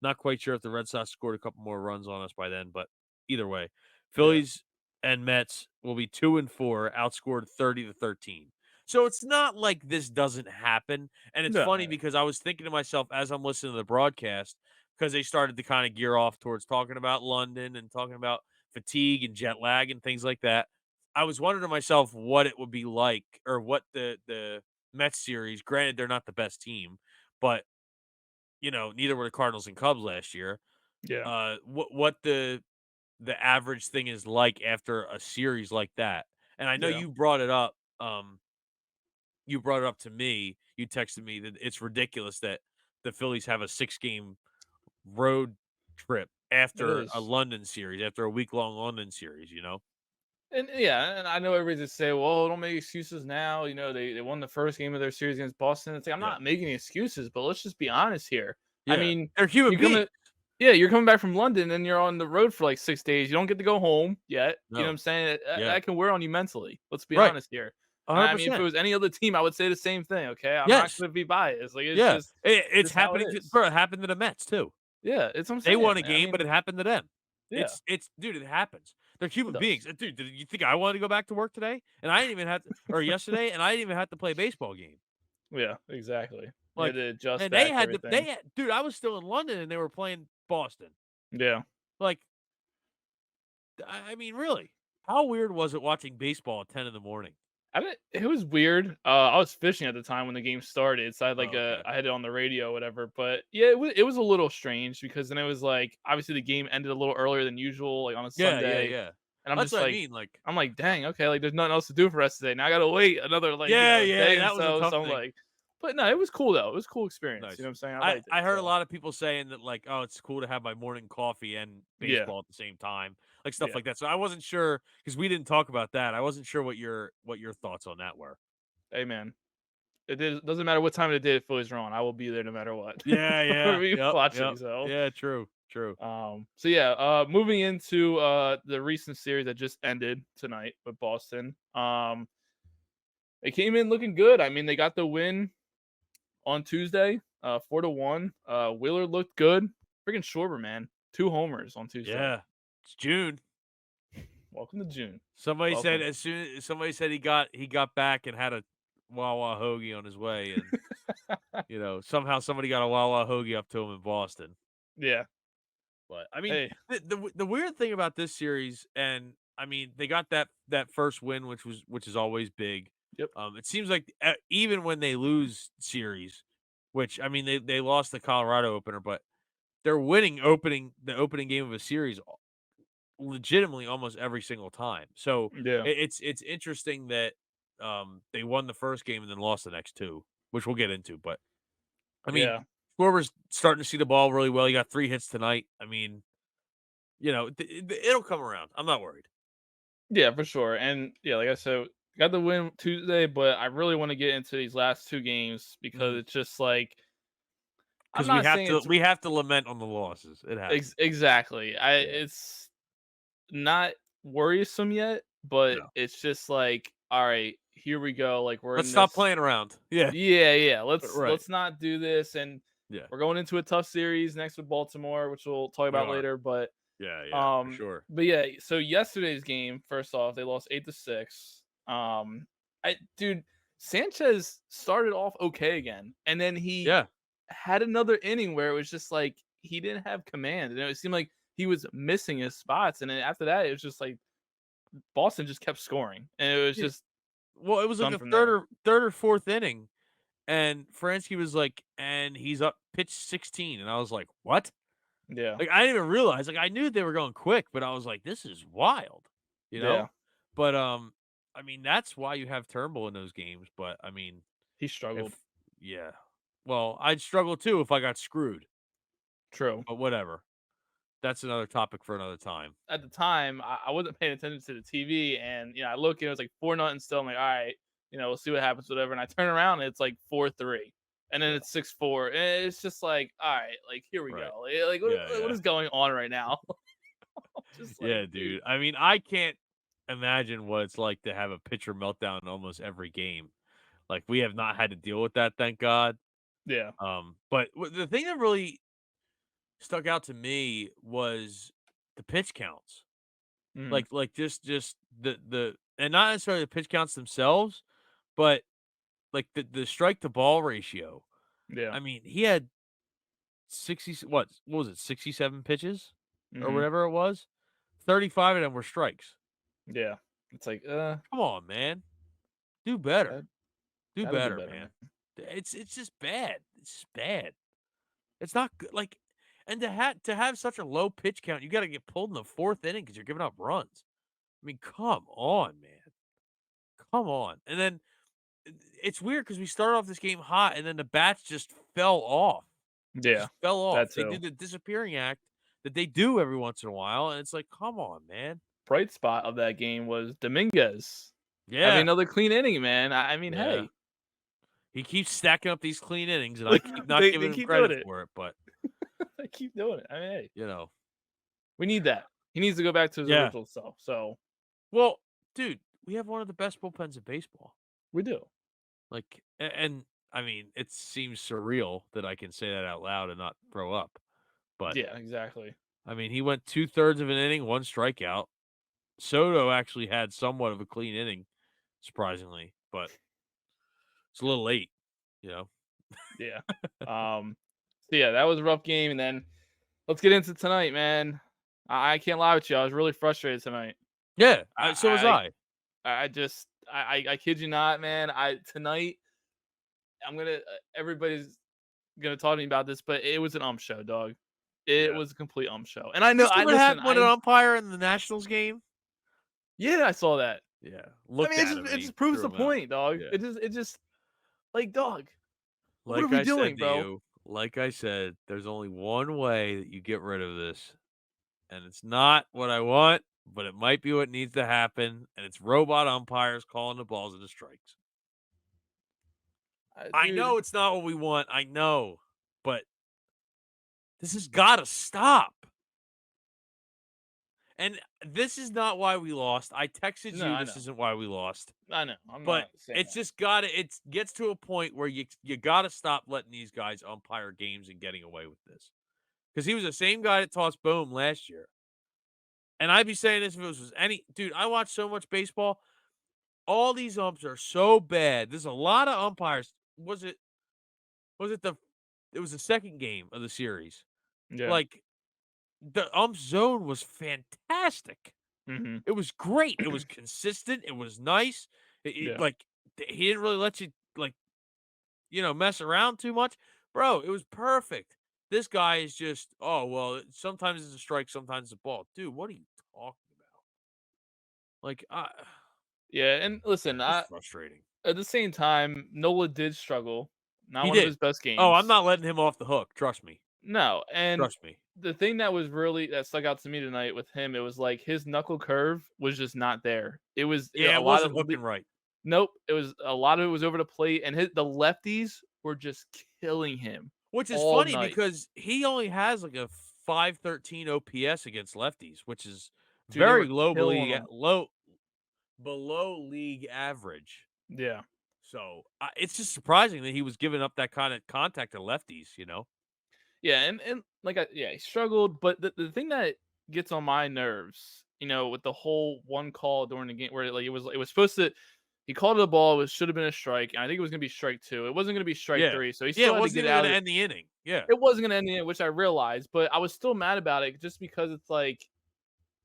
Speaker 2: not quite sure if the Red Sox scored a couple more runs on us by then, but either way,
Speaker 1: Yeah.
Speaker 2: Phillies and Mets will be 2-4, outscored 30-13. So it's not like this doesn't happen. And it's
Speaker 1: No.
Speaker 2: funny because I was thinking to myself as I'm listening to the broadcast, because they started to kind of gear off towards talking about London and talking about fatigue and jet lag and things like that. I was wondering to myself what it would be like, or what the Mets series. Granted, they're not the best team, but neither were the Cardinals and Cubs last year.
Speaker 1: Yeah.
Speaker 2: What the average thing is like after a series like that. And I know
Speaker 1: Yeah.
Speaker 2: you brought it up to me. You texted me that it's ridiculous that the Phillies have a 6-game road trip
Speaker 1: It
Speaker 2: after a
Speaker 1: is.
Speaker 2: London series, after a week-long London series,
Speaker 1: And yeah, and I know everybody's just say, "Well, don't make excuses now." They won the first game of their series against Boston. It's like I'm
Speaker 2: Yeah.
Speaker 1: not making excuses, but let's just be honest here. I
Speaker 2: Yeah.
Speaker 1: mean,
Speaker 2: They're human
Speaker 1: you
Speaker 2: beings.
Speaker 1: come yeah, you're coming back from London and you're on the road for like 6 days. You don't get to go home yet. You know what
Speaker 2: No.
Speaker 1: I'm saying?
Speaker 2: Yeah.
Speaker 1: That can wear on you mentally. Let's be
Speaker 2: Right.
Speaker 1: honest here. And I mean, if it
Speaker 2: 100%.
Speaker 1: was any other team, I would say the same thing. Okay, I'm not
Speaker 2: Yes.
Speaker 1: going to be biased. Like it's
Speaker 2: Yeah.
Speaker 1: just
Speaker 2: It's
Speaker 1: this how it
Speaker 2: happening to
Speaker 1: is.
Speaker 2: bro, it happened to the Mets too.
Speaker 1: Yeah, it's what I'm
Speaker 2: They
Speaker 1: saying,
Speaker 2: won a
Speaker 1: man. I
Speaker 2: game, but
Speaker 1: mean,
Speaker 2: it happened to them.
Speaker 1: yeah,
Speaker 2: It's dude, it happens. They're
Speaker 1: it
Speaker 2: human beings.
Speaker 1: does.
Speaker 2: Dude, did you think I wanted to go back to work today? And I didn't even have to or yesterday, and I didn't even have to play a baseball game.
Speaker 1: Yeah, exactly. You had
Speaker 2: Like,
Speaker 1: to adjust
Speaker 2: and
Speaker 1: back to everything.
Speaker 2: dude, I was still in London and they were playing Boston.
Speaker 1: Yeah.
Speaker 2: Like, I mean, really, how weird was it watching baseball at 10 in the morning?
Speaker 1: I didn't it was weird. I was fishing at the time when the game started, so I had like
Speaker 2: Oh, okay.
Speaker 1: I had it on the radio or whatever. But yeah, it was a little strange because then it was like obviously the game ended a little earlier than usual, like on a
Speaker 2: Yeah, yeah,
Speaker 1: Sunday,
Speaker 2: yeah.
Speaker 1: and I'm
Speaker 2: That's
Speaker 1: just
Speaker 2: what I
Speaker 1: like
Speaker 2: mean. Like,
Speaker 1: I'm like, dang, okay, like there's nothing else to do for the rest of the day. Now I gotta wait another like
Speaker 2: yeah, yeah,
Speaker 1: day and
Speaker 2: that was a
Speaker 1: so.
Speaker 2: tough
Speaker 1: So I'm
Speaker 2: thing.
Speaker 1: like, but no, it was cool though. It was a cool experience. You know
Speaker 2: Nice.
Speaker 1: what I'm saying? I
Speaker 2: I
Speaker 1: liked it.
Speaker 2: I heard a
Speaker 1: So
Speaker 2: lot of people saying that like, "Oh, it's cool to have my morning coffee and
Speaker 1: yeah,
Speaker 2: baseball at the same time," like stuff
Speaker 1: yeah.
Speaker 2: like that. So I wasn't sure because we didn't talk about that. I wasn't sure what your thoughts on that were.
Speaker 1: Hey man, doesn't matter what time of the day the Phillies are on. I will be there no matter what.
Speaker 2: Yeah,
Speaker 1: For
Speaker 2: yeah,
Speaker 1: me
Speaker 2: yep,
Speaker 1: watching.
Speaker 2: yep,
Speaker 1: So
Speaker 2: yeah, true, true.
Speaker 1: So yeah, moving into the recent series that just ended tonight with Boston. They came in looking good. I mean, they got the win on Tuesday, 4-1. Wheeler looked good. Freaking Schwarber, man, 2 homers on Tuesday.
Speaker 2: Yeah, It's June.
Speaker 1: Welcome to June.
Speaker 2: Somebody said
Speaker 1: Welcome.
Speaker 2: somebody said he got back and had a Wawa hoagie on his way, and somehow somebody got a Wawa hoagie up to him in Boston.
Speaker 1: Yeah.
Speaker 2: But I mean,
Speaker 1: Hey.
Speaker 2: the weird thing about this series, and I mean, they got that first win, which is always big.
Speaker 1: Yep.
Speaker 2: It seems like even when they lose series, which I mean, they lost the Colorado opener, but they're winning the opening game of a series legitimately almost every single time. So
Speaker 1: Yeah.
Speaker 2: it's interesting that they won the first game and then lost the next two, which we'll get into. But I mean,
Speaker 1: Yeah.
Speaker 2: Schwarber's starting to see the ball really well. He got 3 hits tonight. I mean, it'll come around. I'm not worried.
Speaker 1: Yeah, for sure. And yeah, like I said, got the win Tuesday, but I really want to get into these last two games because it's just like I'm
Speaker 2: Because we
Speaker 1: not
Speaker 2: have
Speaker 1: saying
Speaker 2: to
Speaker 1: it's
Speaker 2: we have to lament on the losses. It happens.
Speaker 1: exactly.
Speaker 2: Yeah.
Speaker 1: It's not worrisome yet, but
Speaker 2: No.
Speaker 1: it's just like, all right, here we go. Like we're
Speaker 2: Let's
Speaker 1: in
Speaker 2: stop
Speaker 1: this.
Speaker 2: playing around. Yeah.
Speaker 1: Yeah, yeah.
Speaker 2: Right.
Speaker 1: Let's not do this. And
Speaker 2: Yeah.
Speaker 1: we're going into a tough series next with Baltimore, which we'll talk
Speaker 2: We
Speaker 1: about
Speaker 2: are.
Speaker 1: later. But
Speaker 2: Yeah. Yeah. For
Speaker 1: um,
Speaker 2: sure.
Speaker 1: but yeah. So yesterday's game, first off, they lost 8-6. I dude, Sanchez started off okay again, and then he
Speaker 2: Yeah.
Speaker 1: had another inning where it was just like he didn't have command, and it seemed like he was missing his spots. And then after that, it was just like Boston just kept scoring, and it was
Speaker 2: Yeah.
Speaker 1: just
Speaker 2: Well, it was like
Speaker 1: done
Speaker 2: the
Speaker 1: from
Speaker 2: third
Speaker 1: there.
Speaker 2: or third or fourth inning, and Fransky was like, and he's up pitch 16. And I was like, what?
Speaker 1: Yeah,
Speaker 2: Like, I didn't even realize. Like, I knew they were going quick, but I was like, this is wild, you
Speaker 1: yeah,
Speaker 2: know? But, I mean, that's why you have Turnbull in those games. But, I mean,
Speaker 1: he struggled.
Speaker 2: if, yeah. Well, I'd struggle too if I got screwed,
Speaker 1: True.
Speaker 2: but whatever. That's another topic for another time.
Speaker 1: At the time, I wasn't paying attention to the TV, and I look and it was like 4-0 still. I'm like, all right, we'll see what happens, whatever. And I turn around and it's like 4-3, and then
Speaker 2: Yeah.
Speaker 1: it's 6-4, and it's just like, all right, like here we
Speaker 2: Right.
Speaker 1: go. Like
Speaker 2: Yeah.
Speaker 1: what
Speaker 2: Yeah.
Speaker 1: is going on right now? Just like,
Speaker 2: Yeah,
Speaker 1: dude,
Speaker 2: dude. I mean, I can't imagine what it's like to have a pitcher meltdown in almost every game. Like, we have not had to deal with that, thank God.
Speaker 1: yeah,
Speaker 2: But the thing that really stuck out to me was the pitch counts.
Speaker 1: mhm,
Speaker 2: Like just the and not necessarily the pitch counts themselves, but like the strike to ball ratio.
Speaker 1: yeah,
Speaker 2: I mean, he had 60 what was it? 67 pitches or
Speaker 1: mhm,
Speaker 2: whatever it was. 35 of them were strikes.
Speaker 1: yeah. It's like,
Speaker 2: Come on, man. Do better.
Speaker 1: got
Speaker 2: Do
Speaker 1: gotta do
Speaker 2: better,
Speaker 1: better,
Speaker 2: man.
Speaker 1: man.
Speaker 2: It's just bad. It's just bad. It's not good. Like, and to have such a low pitch count, you got to get pulled in the fourth inning because you're giving up runs. I mean, come on, man. Come on. And then it's weird because we started off this game hot, and then the bats just fell off.
Speaker 1: Yeah,
Speaker 2: Just fell
Speaker 1: that
Speaker 2: off. They
Speaker 1: too.
Speaker 2: did the disappearing act that they do every once in a while, and it's like, come on, man.
Speaker 1: Bright spot of that game was Dominguez having
Speaker 2: Yeah,
Speaker 1: another clean inning, man. I mean,
Speaker 2: yeah.
Speaker 1: hey,
Speaker 2: He keeps stacking up these clean innings, and I keep not
Speaker 1: they
Speaker 2: giving him
Speaker 1: keep doing
Speaker 2: credit
Speaker 1: it.
Speaker 2: for it, but
Speaker 1: They keep doing it. I mean, hey,
Speaker 2: you know,
Speaker 1: we need that. He needs to go back to his
Speaker 2: yeah.
Speaker 1: original self. So
Speaker 2: Well, dude, we have one of the best bullpens in baseball.
Speaker 1: we do.
Speaker 2: Like, and I mean, it seems surreal that I can say that out loud and not throw up. But
Speaker 1: Yeah, exactly.
Speaker 2: I mean, he went 2/3 of an inning, one strikeout. Soto actually had somewhat of a clean inning, surprisingly, but it's a little late, you know.
Speaker 1: Yeah. So yeah, that was a rough game, and then let's get into tonight, man. I can't lie with you. I was really frustrated tonight.
Speaker 2: Yeah, so was
Speaker 1: I
Speaker 2: I.
Speaker 1: I just I kid you not, man. I tonight I'm gonna everybody's gonna talk to me about this, but it was an show, dog. It
Speaker 2: Yeah.
Speaker 1: was a complete show. And
Speaker 2: Did you see
Speaker 1: I
Speaker 2: what
Speaker 1: listen.
Speaker 2: happened with an umpire in the Nationals game?
Speaker 1: Yeah, I saw that.
Speaker 2: Yeah,
Speaker 1: I
Speaker 2: looked
Speaker 1: mean,
Speaker 2: at him and
Speaker 1: it
Speaker 2: he
Speaker 1: just proves
Speaker 2: threw
Speaker 1: the
Speaker 2: him out.
Speaker 1: point, dog.
Speaker 2: Yeah.
Speaker 1: It just like, dog. What are
Speaker 2: Like
Speaker 1: we
Speaker 2: I
Speaker 1: doing,
Speaker 2: said to
Speaker 1: bro?
Speaker 2: you, like I said, there's only one way that you get rid of this, and it's not what I want, but it might be what needs to happen, and it's robot umpires calling the balls and the strikes. I
Speaker 1: Dude.
Speaker 2: know it's not what we want. I know, but this has got to stop. And this is not why we lost. I texted
Speaker 1: No,
Speaker 2: you.
Speaker 1: I
Speaker 2: This
Speaker 1: know.
Speaker 2: isn't why we lost.
Speaker 1: I know. I'm
Speaker 2: But
Speaker 1: not saying
Speaker 2: it's
Speaker 1: that.
Speaker 2: just got to. It gets to a point where you got to stop letting these guys umpire games and getting away with this. Because he was the same guy that tossed Bohm last year. and I'd be saying this if it was any dude, I watch so much baseball. All these umps are so bad. There's a lot of umpires. Was it the it was the second game of the series.
Speaker 1: Yeah.
Speaker 2: Like, the ump zone was fantastic.
Speaker 1: Mhm.
Speaker 2: It was great. It was consistent. It was nice.
Speaker 1: Yeah.
Speaker 2: Like, he didn't really let you, like, mess around too much. Bro, it was perfect. This guy is just, "Oh, well, sometimes it's a strike, sometimes it's a ball." Dude, what are you talking about? Like,
Speaker 1: Yeah, and listen,
Speaker 2: it's
Speaker 1: I
Speaker 2: frustrating.
Speaker 1: at the same time, Nola did struggle. Not
Speaker 2: He
Speaker 1: one of
Speaker 2: did.
Speaker 1: his best
Speaker 2: Oh, I'm
Speaker 1: games.
Speaker 2: not letting him off the hook. Trust me.
Speaker 1: No, and
Speaker 2: Trust me.
Speaker 1: the thing that was really that stuck out to me tonight with him, it was like his knuckle curve was just not there. It was
Speaker 2: Yeah,
Speaker 1: a
Speaker 2: it
Speaker 1: lot
Speaker 2: wasn't
Speaker 1: of
Speaker 2: hooking right.
Speaker 1: nope, it was a lot of it was over the plate, and the lefties were just killing him
Speaker 2: Which is
Speaker 1: all
Speaker 2: funny
Speaker 1: night.
Speaker 2: because he only has like a 513 OPS against lefties, which is
Speaker 1: Dude, they
Speaker 2: very
Speaker 1: were killing him.
Speaker 2: low below league average.
Speaker 1: Yeah.
Speaker 2: So it's just surprising that he was giving up that kind of contact to lefties.
Speaker 1: Yeah, and like yeah, he struggled, but the thing that gets on my nerves, with the whole one call during the game where like it was supposed to he called it a ball, it should have been a strike, and I think it was gonna be strike two. It wasn't gonna be strike
Speaker 2: Yeah,
Speaker 1: three, so he
Speaker 2: yeah,
Speaker 1: still
Speaker 2: it
Speaker 1: had to
Speaker 2: wasn't
Speaker 1: get
Speaker 2: even
Speaker 1: out
Speaker 2: going to
Speaker 1: of it.
Speaker 2: end the inning. Yeah,
Speaker 1: It wasn't gonna end the end, which I realized, but I was still mad about it just because it's like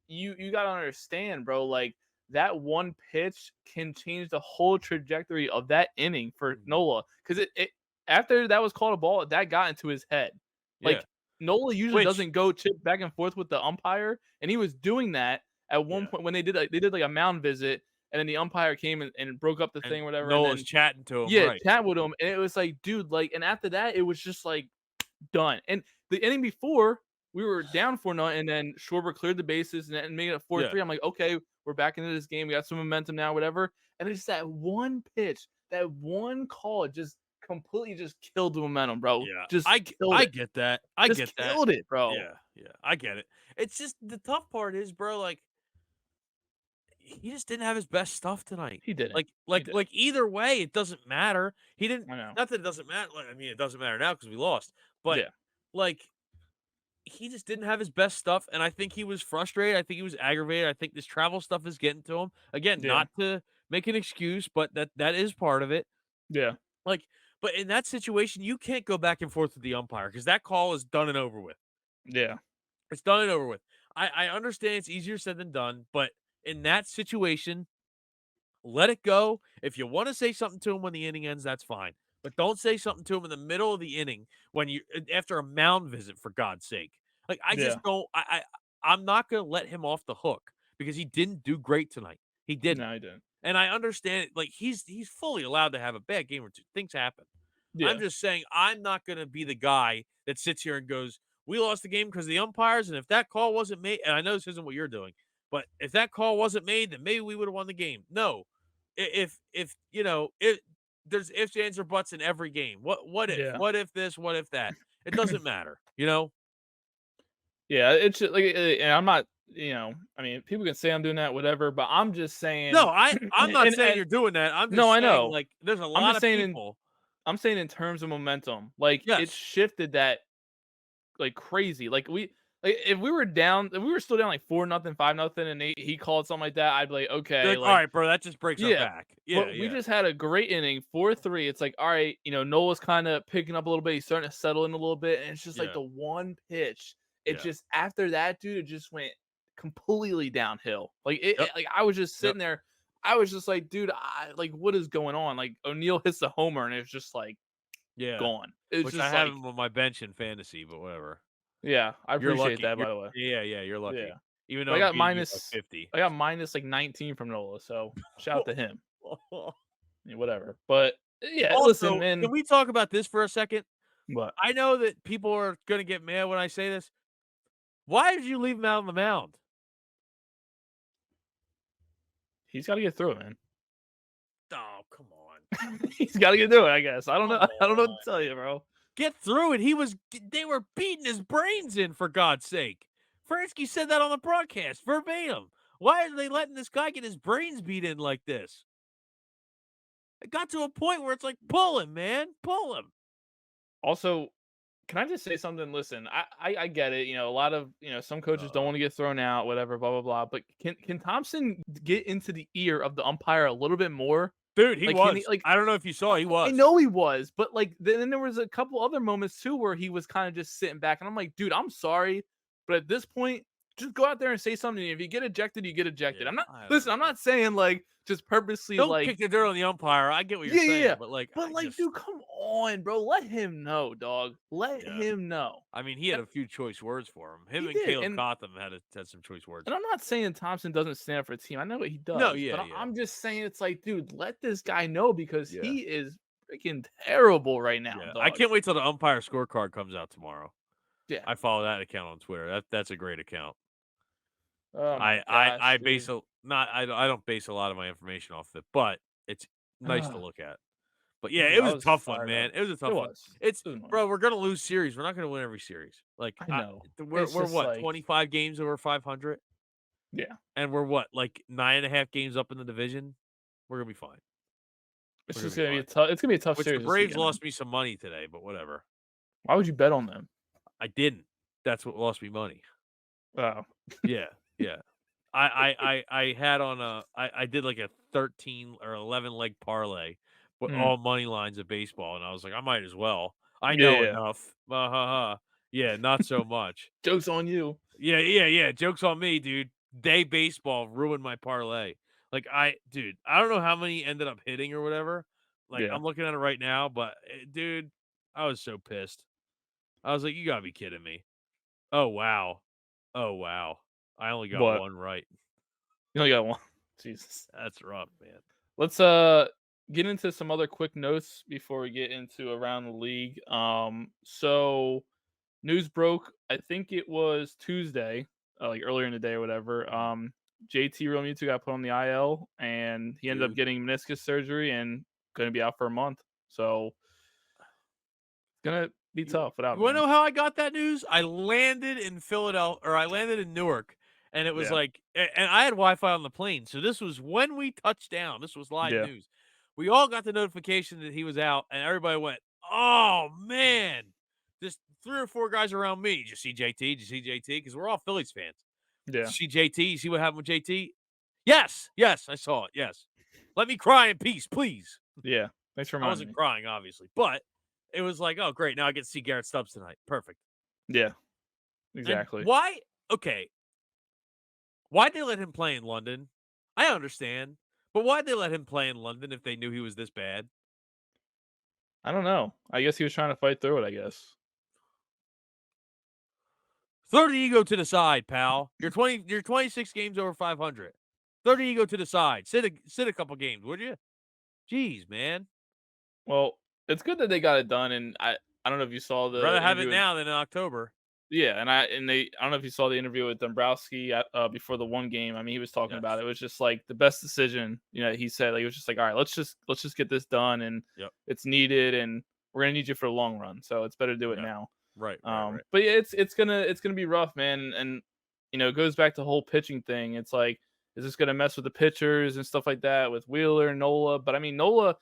Speaker 1: you gotta understand, bro. Like that one pitch can change the whole trajectory of that inning for
Speaker 2: Mhm.
Speaker 1: Nola. Because it after that was called a ball, that got into his head.
Speaker 2: Yeah.
Speaker 1: Like Nola usually
Speaker 2: Which
Speaker 1: doesn't go chip back and forth with the umpire, and he was doing that at one
Speaker 2: yeah,
Speaker 1: point when they did like a mound visit, and then the umpire came and broke up the
Speaker 2: and
Speaker 1: thing, or whatever, and
Speaker 2: Nola's
Speaker 1: then
Speaker 2: chatting to him,
Speaker 1: yeah,
Speaker 2: right?
Speaker 1: chat with him, and it was like, dude, like, and after that, it was just like done. And the inning before, we were down 4-0, and then Schwarber cleared the bases and made it
Speaker 2: Yeah,
Speaker 1: 4-3. I'm like, okay, we're back into this game. We got some momentum now, whatever. And it's that one pitch, that one call just completely just killed the momentum, bro.
Speaker 2: yeah.
Speaker 1: Just
Speaker 2: I
Speaker 1: killed
Speaker 2: I
Speaker 1: it.
Speaker 2: get that. I
Speaker 1: Just
Speaker 2: get that.
Speaker 1: killed it, bro.
Speaker 2: Yeah, yeah. I get it. It's just the tough part is, bro. Like he just didn't have his best stuff tonight.
Speaker 1: He didn't.
Speaker 2: Like
Speaker 1: He
Speaker 2: like
Speaker 1: didn't.
Speaker 2: like either way, it doesn't matter. He didn't.
Speaker 1: I know.
Speaker 2: Not that it doesn't matter. Like, I mean, it doesn't matter now because we lost. But
Speaker 1: Yeah.
Speaker 2: like he just didn't have his best stuff, and I think he was frustrated. I think he was aggravated. I think this travel stuff is getting to him. Again,
Speaker 1: Yeah.
Speaker 2: not to make an excuse, but that is part of it.
Speaker 1: Yeah.
Speaker 2: Like, but in that situation, you can't go back and forth with the umpire because that call is done and over with.
Speaker 1: Yeah.
Speaker 2: It's done and over with. I understand it's easier said than done, but in that situation, let it go. If you want to say something to him when the inning ends, that's fine. But don't say something to him in the middle of the inning when you after a mound visit, for God's sake. Like I
Speaker 1: Yeah.
Speaker 2: just don't. I'm not going to let him off the hook because he didn't do great tonight. He didn't,
Speaker 1: No, he didn't.
Speaker 2: and I understand. Like he's fully allowed to have a bad game or two. Things happen. I'm
Speaker 1: Yeah.
Speaker 2: just saying I'm not going to be the guy that sits here and goes, "We lost the game because of the umpires." And if that call wasn't made, and I know this isn't what you're doing, but if that call wasn't made, then maybe we would have won the game. No, if if there's ifs, ands, or buts in every game. What if?
Speaker 1: Yeah.
Speaker 2: What if this? What if that? It doesn't matter.
Speaker 1: Yeah, it's just like, and I'm not, I mean, people can say I'm doing that, whatever, but I'm just
Speaker 2: No,
Speaker 1: saying,
Speaker 2: I'm not saying
Speaker 1: and
Speaker 2: you're doing that. I'm
Speaker 1: no,
Speaker 2: just
Speaker 1: I
Speaker 2: saying
Speaker 1: know.
Speaker 2: like there's a
Speaker 1: I'm
Speaker 2: lot
Speaker 1: just
Speaker 2: of
Speaker 1: saying in,
Speaker 2: people.
Speaker 1: I'm saying in terms of momentum, like it
Speaker 2: Yes,
Speaker 1: shifted that like crazy. Like if we were down, if we were still down like 4-0, 5-0, and he called something like that, I'd be like,
Speaker 2: you're
Speaker 1: okay,
Speaker 2: like, all
Speaker 1: like
Speaker 2: right, bro, that just breaks our
Speaker 1: yeah.
Speaker 2: back. Yeah,
Speaker 1: But we
Speaker 2: yeah,
Speaker 1: just had a great inning, 4-3. It's like, all right, Noah's kind of picking up a little bit. He's starting to settle in a little bit. And it's just like
Speaker 2: yeah,
Speaker 1: the one pitch. It
Speaker 2: yeah.
Speaker 1: just after that, dude, it just went completely downhill. Like
Speaker 2: Yep,
Speaker 1: like I was just
Speaker 2: yep.
Speaker 1: sitting there. I was just like, dude, like what is going on? Like O'Neal hits the homer and it's just like
Speaker 2: Yeah,
Speaker 1: gone. It's
Speaker 2: which I
Speaker 1: just
Speaker 2: have
Speaker 1: like,
Speaker 2: him on my bench in fantasy, but whatever.
Speaker 1: yeah, I
Speaker 2: You're
Speaker 1: appreciate
Speaker 2: lucky.
Speaker 1: that,
Speaker 2: You're
Speaker 1: by the way.
Speaker 2: yeah, yeah, you're lucky.
Speaker 1: Yeah.
Speaker 2: Even
Speaker 1: But
Speaker 2: though
Speaker 1: I
Speaker 2: I'm
Speaker 1: got
Speaker 2: beating you by
Speaker 1: minus
Speaker 2: 50.
Speaker 1: I got minus like 19 from Nola, so shout out to him. Yeah, whatever. But yeah, listen,
Speaker 2: Also, can
Speaker 1: man.
Speaker 2: we talk about this for a second?
Speaker 1: What?
Speaker 2: I know that people are gonna get mad when I say this. Why did you leave him out on the mound?
Speaker 1: He's got to get through it, man.
Speaker 2: Oh, come on.
Speaker 1: He's got to get through it, I guess. I don't know.
Speaker 2: Come
Speaker 1: I don't know what
Speaker 2: on.
Speaker 1: to tell you, bro.
Speaker 2: Get through it. They were beating his brains in, for God's sake. Fransky said that on the broadcast, verbatim. Why are they letting this guy get his brains beat in like this? It got to a point where it's like, pull him, man. Pull him.
Speaker 1: Also, Can I just say something? Listen, I get it. A lot of some coaches don't
Speaker 2: Uh-oh.
Speaker 1: want to get thrown out, whatever, blah blah blah. But can Thompson get into the ear of the umpire a little bit more?
Speaker 2: Dude, he
Speaker 1: Like, can he
Speaker 2: was.
Speaker 1: like?
Speaker 2: I don't know if you saw, he
Speaker 1: I
Speaker 2: was.
Speaker 1: know he was, but like then there was a couple other moments too where he was kind of just sitting back, and I'm like, dude, I'm sorry, but at this point, just go out there and say something. If you get ejected, you get ejected.
Speaker 2: Yeah,
Speaker 1: I'm not
Speaker 2: I don't
Speaker 1: listen. I'm
Speaker 2: know.
Speaker 1: not saying like just purposely
Speaker 2: Don't
Speaker 1: like
Speaker 2: kick the dirt on the umpire. I get what you're
Speaker 1: yeah, yeah, yeah.
Speaker 2: saying, but, like,
Speaker 1: But
Speaker 2: I
Speaker 1: like,
Speaker 2: just
Speaker 1: dude, come on, bro. Let him know, dog. Let
Speaker 2: yeah.
Speaker 1: him know.
Speaker 2: I mean, he had a few choice words for him. Him
Speaker 1: He
Speaker 2: and
Speaker 1: did,
Speaker 2: Caleb
Speaker 1: and
Speaker 2: Cotham had some choice words.
Speaker 1: I'm not saying Thompson doesn't stand up for the team. I know what he
Speaker 2: No,
Speaker 1: does,
Speaker 2: yeah,
Speaker 1: but
Speaker 2: yeah,
Speaker 1: I'm just saying it's like, dude, let this guy know because
Speaker 2: yeah,
Speaker 1: he is freaking terrible right now,
Speaker 2: yeah. I
Speaker 1: dog.
Speaker 2: can't wait till the umpire scorecard comes out tomorrow.
Speaker 1: Yeah.
Speaker 2: I follow that account on Twitter. That's a great account.
Speaker 1: Oh my
Speaker 2: I
Speaker 1: gosh,
Speaker 2: base
Speaker 1: dude.
Speaker 2: a not I don't base a lot of my information off of it, but it's nice to
Speaker 1: Ah,
Speaker 2: look at. But yeah,
Speaker 1: dude,
Speaker 2: it
Speaker 1: I
Speaker 2: was a
Speaker 1: was
Speaker 2: tough one,
Speaker 1: fired
Speaker 2: man.
Speaker 1: up.
Speaker 2: It was a
Speaker 1: It
Speaker 2: tough one.
Speaker 1: was.
Speaker 2: It's
Speaker 1: It was annoying.
Speaker 2: bro, we're gonna lose series. We're not gonna win every series. Like
Speaker 1: I know.
Speaker 2: we're
Speaker 1: It's
Speaker 2: we're
Speaker 1: just
Speaker 2: what
Speaker 1: like,
Speaker 2: 25 games over 500,
Speaker 1: yeah,
Speaker 2: and we're what like 9.5 games up in the division. We're gonna be fine.
Speaker 1: it's
Speaker 2: We're gonna
Speaker 1: just
Speaker 2: be
Speaker 1: gonna be a
Speaker 2: fine.
Speaker 1: tough. It's gonna be a tough
Speaker 2: Which the
Speaker 1: series this
Speaker 2: Braves
Speaker 1: weekend, man.
Speaker 2: lost me some money today, but whatever.
Speaker 1: Why would you bet on them?
Speaker 2: I didn't. That's what lost me money.
Speaker 1: Oh,
Speaker 2: Yeah, yeah. I had on I did like a 13 or 11 leg parlay with
Speaker 1: mm.
Speaker 2: all money lines of baseball, and I was like, I might as well. I
Speaker 1: Yeah,
Speaker 2: know
Speaker 1: yeah.
Speaker 2: enough. Ha ha ha. Yeah, not so much.
Speaker 1: Jokes on you.
Speaker 2: Yeah, yeah, yeah. Joke's on me, dude. Day baseball ruined my parlay. Like dude, I don't know how many ended up hitting or whatever. Like
Speaker 1: Yeah.
Speaker 2: I'm looking at it right now, but dude, I was so pissed. I was like, you gotta be kidding me. Oh wow. Oh wow. I only got
Speaker 1: What?
Speaker 2: one right.
Speaker 1: You only got one. Jesus.
Speaker 2: That's rough, man.
Speaker 1: Let's get into some other quick notes before we get into around the league. So news broke. I think it was Tuesday, like earlier in the day or whatever.
Speaker 2: Mhm.
Speaker 1: JT Realmuto got put on the IL, and he ended up
Speaker 2: Dude,
Speaker 1: getting meniscus surgery and going to be out for a month. So it's gonna be
Speaker 2: you
Speaker 1: tough without
Speaker 2: you
Speaker 1: him,
Speaker 2: wanna
Speaker 1: man.
Speaker 2: know how I got that news? I landed in Philadelphia, or I landed in Newark, and it was
Speaker 1: Yeah,
Speaker 2: like and I had Wi-Fi on the plane, so this was when we touched down. This was live
Speaker 1: yeah,
Speaker 2: news. We all got the notification that he was out, and everybody went, "Oh, man." Just 3 or 4 guys around me. "Did you see JT? Did you see JT?" Because we're all Phillies fans. "Did
Speaker 1: yeah,
Speaker 2: you see JT? You see what happened with JT?" "Yes, yes, I saw it, yes." "Let me cry in peace, please."
Speaker 1: yeah. Thanks for
Speaker 2: I
Speaker 1: reminding
Speaker 2: wasn't
Speaker 1: me.
Speaker 2: crying, obviously, but it was like, "Oh, great, now I get to see Garrett Stubbs tonight. Perfect."
Speaker 1: Yeah,
Speaker 2: And
Speaker 1: exactly.
Speaker 2: why okay, why'd they let him play in London? I understand, but why'd they let him play in London if they knew he was this bad?
Speaker 1: I don't know. I guess he was trying to fight through it. I guess.
Speaker 2: Throw the ego to the side, pal. You're 26 games over 500. Throw the ego to the side. Sit a couple games, would you? Jeez, man.
Speaker 1: Well, it's good that they got it done, and I don't know if you saw
Speaker 2: I'd
Speaker 1: the
Speaker 2: rather have it
Speaker 1: interview with
Speaker 2: now than in October.
Speaker 1: yeah, I don't know if you saw the interview with Dombrowski before the one game. I mean, he was talking about
Speaker 2: Yes.
Speaker 1: it. It was just like the best decision. He said like, he was just like, all right, let's just get this done, and
Speaker 2: Yep.
Speaker 1: it's needed, and we're gonna need you for the long run, so it's better to do it
Speaker 2: Yeah.
Speaker 1: now.
Speaker 2: Right, right, right.
Speaker 1: But yeah, it's gonna be rough, man, and it goes back to the whole pitching thing. It's like, is this gonna mess with the pitchers and stuff like that with Wheeler and Nola? But I mean, Nola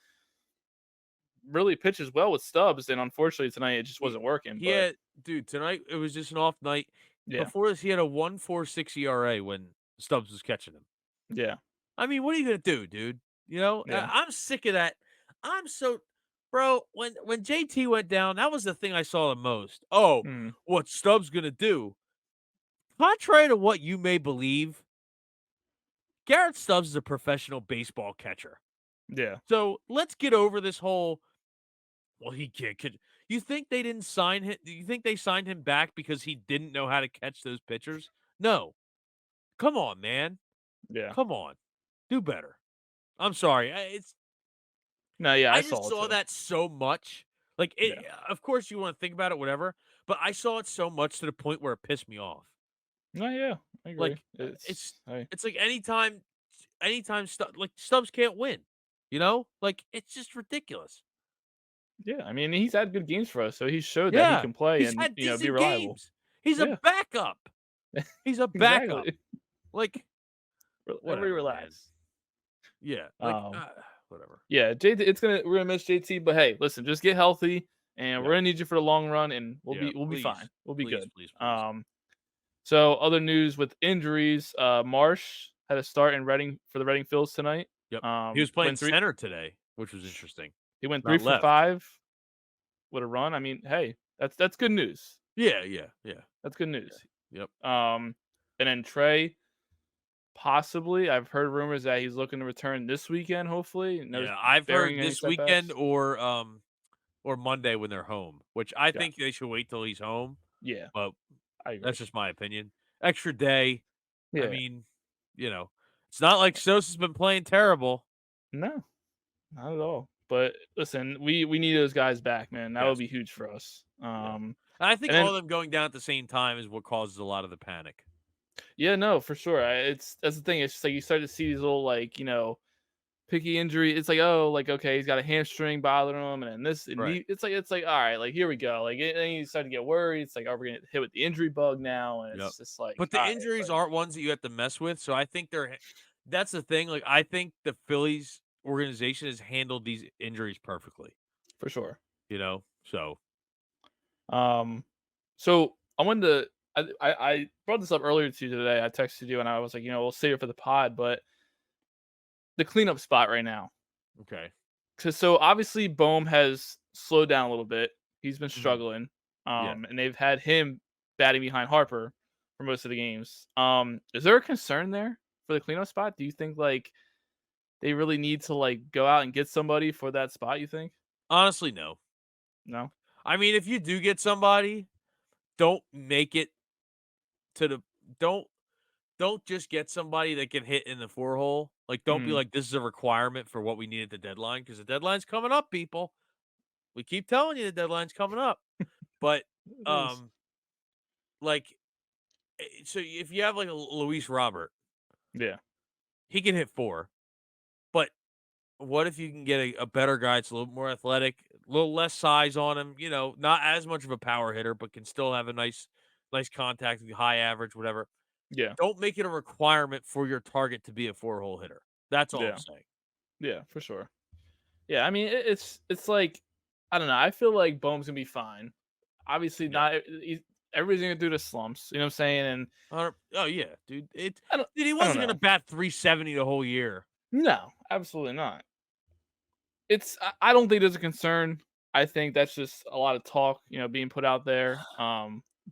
Speaker 1: really pitches well with Stubbs, and unfortunately tonight it just
Speaker 2: He
Speaker 1: wasn't working.
Speaker 2: he
Speaker 1: But
Speaker 2: had dude, tonight it was just an off night.
Speaker 1: yeah,
Speaker 2: Before this, he had a 1.46 ERA when Stubbs was catching him.
Speaker 1: yeah,
Speaker 2: I mean, what are you gonna do, dude? You know,
Speaker 1: yeah,
Speaker 2: I'm sick of that. I'm so, bro. When JT went down, that was the thing I saw the most. Oh,
Speaker 1: mm,
Speaker 2: what Stubbs gonna do? Contrary to what you may believe, Garrett Stubbs is a professional baseball catcher.
Speaker 1: yeah,
Speaker 2: So let's get over this whole. Well, he can't catch. You think they didn't sign him? You think they signed him back because he didn't know how to catch those pitchers? No. Come on, man.
Speaker 1: yeah.
Speaker 2: Come on. Do better. I'm sorry. It's
Speaker 1: No, yeah, I
Speaker 2: I just
Speaker 1: saw it
Speaker 2: saw
Speaker 1: too.
Speaker 2: that so much. Like,
Speaker 1: Yeah.
Speaker 2: of course, you want to think about it, whatever. But I saw it so much to the point where it pissed me off.
Speaker 1: No, yeah, I agree.
Speaker 2: Like, it's like anytime like Stubbs can't win. You know, like it's just ridiculous.
Speaker 1: Yeah, I mean, he's had good games for us, so he showed that he
Speaker 2: Yeah,
Speaker 1: can play
Speaker 2: he's
Speaker 1: and
Speaker 2: had
Speaker 1: be
Speaker 2: decent
Speaker 1: reliable.
Speaker 2: games. He's a
Speaker 1: Yeah,
Speaker 2: backup. He's a backup.
Speaker 1: exactly.
Speaker 2: Like,
Speaker 1: Everybody
Speaker 2: whatever, man.
Speaker 1: relax.
Speaker 2: Yeah, like
Speaker 1: Um,
Speaker 2: whatever.
Speaker 1: yeah, JT, we're gonna miss JT, but hey, listen, just get healthy. and we're
Speaker 2: Yeah.
Speaker 1: gonna need you for the long run, and
Speaker 2: Yeah.
Speaker 1: we'll be fine.
Speaker 2: Please.
Speaker 1: We'll be
Speaker 2: Please,
Speaker 1: good.
Speaker 2: please, please.
Speaker 1: So other news with injuries, Marsh had a start in Reading for the Reading Phillies tonight.
Speaker 2: Yep. He was playing
Speaker 1: Went three.
Speaker 2: center today, which was interesting.
Speaker 1: He went three
Speaker 2: Not
Speaker 1: for
Speaker 2: left.
Speaker 1: five with a run. I mean, hey, that's good news.
Speaker 2: Yeah, yeah, yeah,
Speaker 1: That's good
Speaker 2: yeah.
Speaker 1: news.
Speaker 2: Yep.
Speaker 1: Um, and then Trey, possibly, I've heard rumors that he's looking to return this weekend. Hopefully, no
Speaker 2: Yeah, I've
Speaker 1: bearing
Speaker 2: heard
Speaker 1: any
Speaker 2: this weekend
Speaker 1: setbacks.
Speaker 2: or Monday when they're home, which I think
Speaker 1: Gotcha.
Speaker 2: they should wait till he's home,
Speaker 1: Yeah,
Speaker 2: but
Speaker 1: I agree.
Speaker 2: that's just my opinion. Extra day. I
Speaker 1: Yeah,
Speaker 2: mean, you know, it's not like Sosa's been playing terrible.
Speaker 1: no, not at all. But listen, we need those guys back, man. That would
Speaker 2: Yes.
Speaker 1: be huge for us.
Speaker 2: Yeah. And I think
Speaker 1: And
Speaker 2: all
Speaker 1: then
Speaker 2: of them going down at the same time is what causes a lot of the panic.
Speaker 1: yeah, no, for sure. It's that's the thing. It's just like you start to see these little like picky injury. It's like, oh, like okay, he's got a hamstring bothering him, and then this and
Speaker 2: Right.
Speaker 1: knee. It's like all right, like here we go. Like and then you start to get worried. It's like, are we gonna get hit with the injury bug now? And
Speaker 2: Yep.
Speaker 1: it's just like,
Speaker 2: But
Speaker 1: all
Speaker 2: the
Speaker 1: right,
Speaker 2: injuries
Speaker 1: like
Speaker 2: aren't ones that you have to mess with, so I think that's the thing, like, I think the Phillies organization has handled these injuries perfectly,
Speaker 1: for sure.
Speaker 2: you know? So,
Speaker 1: Um, so I wanted to. I brought this up earlier to you today. I texted you and I was like, we'll save it for the pod, but the cleanup spot right now.
Speaker 2: okay.
Speaker 1: So obviously Bohm has slowed down a little bit. He's been
Speaker 2: Mhm.
Speaker 1: struggling.
Speaker 2: Yeah.
Speaker 1: And they've had him batting behind Harper for most of the games. Is there a concern there for the cleanup spot? Do you think like they really need to like go out and get somebody for that spot, you think?
Speaker 2: Honestly, no.
Speaker 1: No?
Speaker 2: I mean, if you do get somebody, don't make it to the don't don't just get somebody that can hit in the 4 hole. Like, don't be
Speaker 1: Mm,
Speaker 2: like, "This is a requirement for what we need at the deadline," because the deadline's coming up, people. We keep telling you the deadline's coming up. But,
Speaker 1: it is.
Speaker 2: um, like, so if you have, like, a Luis Robert,
Speaker 1: Yeah.
Speaker 2: he can hit 4, but what if you can get a better guy that's a little more athletic, a little less size on him, not as much of a power hitter, but can still have a nice contact, high average, whatever.
Speaker 1: Yeah.
Speaker 2: Don't make it a requirement for your target to be a 4-hole hitter. That's all I'm
Speaker 1: Yeah.
Speaker 2: saying.
Speaker 1: Yeah, for sure. Yeah, I mean it's like I don't know. I feel like Bohm's gonna be fine. Obviously,
Speaker 2: Yeah.
Speaker 1: not everybody's gonna do the slumps. You know what I'm saying? And
Speaker 2: Oh, yeah, dude.
Speaker 1: I don't
Speaker 2: Dude, he
Speaker 1: I don't
Speaker 2: wasn't gonna
Speaker 1: know.
Speaker 2: bat 370 the whole year.
Speaker 1: No, absolutely not. I don't think there's a concern. I think that's just a lot of talk, being put out there.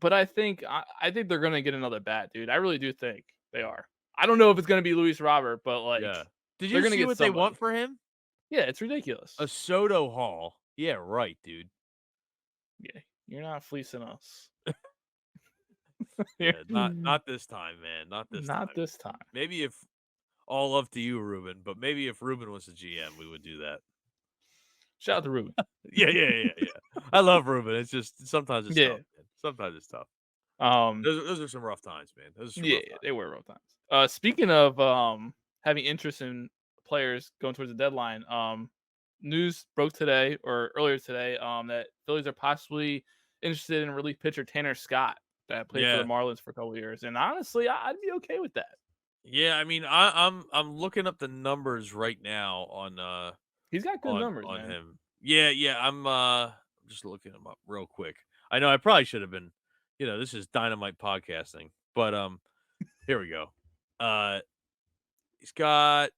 Speaker 1: But I think they're gonna get another bat, dude. I really do think they are. I don't know if it's gonna be Luis Robert, but like
Speaker 2: Yeah. Did
Speaker 1: they're
Speaker 2: you
Speaker 1: gonna
Speaker 2: see
Speaker 1: get
Speaker 2: what they want
Speaker 1: somebody.
Speaker 2: for him?
Speaker 1: Yeah, it's
Speaker 2: A
Speaker 1: ridiculous.
Speaker 2: Soto Hall. Yeah, right, dude.
Speaker 1: Yeah, you're not fleecing us.
Speaker 2: Yeah, not this time, man. Not this
Speaker 1: Not
Speaker 2: time.
Speaker 1: this time.
Speaker 2: Maybe if all love to you, Ruben, but maybe if Ruben was the GM, we would do that.
Speaker 1: Shout out to Ruben.
Speaker 2: Yeah, yeah, yeah, yeah. I love Ruben. It's just sometimes it's
Speaker 1: Yeah.
Speaker 2: tough, man. Sometimes it's tough.
Speaker 1: Um,
Speaker 2: Those are some rough times, man. Those are some
Speaker 1: yeah,
Speaker 2: rough times.
Speaker 1: they were rough times. Speaking of having interest in players going towards the deadline, news broke today or earlier today that Phillies are possibly interested in relief pitcher Tanner Scott that played for the
Speaker 2: Yeah.
Speaker 1: Marlins for a couple years. And honestly, I'd be okay with that.
Speaker 2: Yeah, I mean, I'm looking up the numbers right now
Speaker 1: He's got good numbers,
Speaker 2: on
Speaker 1: man.
Speaker 2: him. Yeah, yeah, I'm just looking him up real quick. I know I probably should have been, this is dynamite podcasting. But here we go. Uh he's got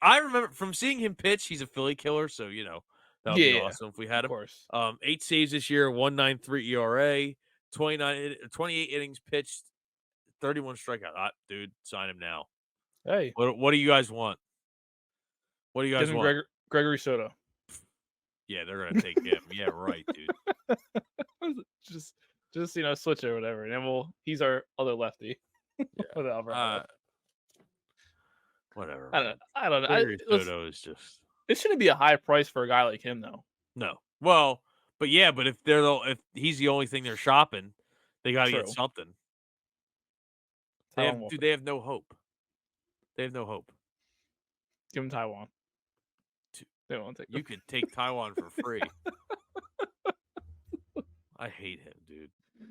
Speaker 2: I remember from seeing him pitch, he's a Philly killer, so that would be
Speaker 1: Yeah,
Speaker 2: awesome if we
Speaker 1: of
Speaker 2: had him.
Speaker 1: course.
Speaker 2: 8 saves this year, 1.93 ERA, 28 innings pitched, 31 strikeout. Dude, sign him now.
Speaker 1: Hey,
Speaker 2: What do you guys want? What do you
Speaker 1: give
Speaker 2: guys
Speaker 1: him
Speaker 2: want?
Speaker 1: Gregory Soto.
Speaker 2: Yeah, they're gonna take him. Yeah, right, dude.
Speaker 1: just switch it or whatever, and then he's our other lefty
Speaker 2: Yeah.
Speaker 1: with Alvarado.
Speaker 2: Whatever,
Speaker 1: I don't know.
Speaker 2: man.
Speaker 1: I don't know.
Speaker 2: Gregory Soto is just
Speaker 1: It shouldn't be a high price for a guy like him, though.
Speaker 2: no. Well, but yeah, but if he's the only thing they're shopping, they got to get
Speaker 1: True.
Speaker 2: something.
Speaker 1: Taiwan Walker.
Speaker 2: They have no hope. They have no hope.
Speaker 1: Give him Taiwan. They won't take him.
Speaker 2: You could take Taiwan for free. I hate him, dude.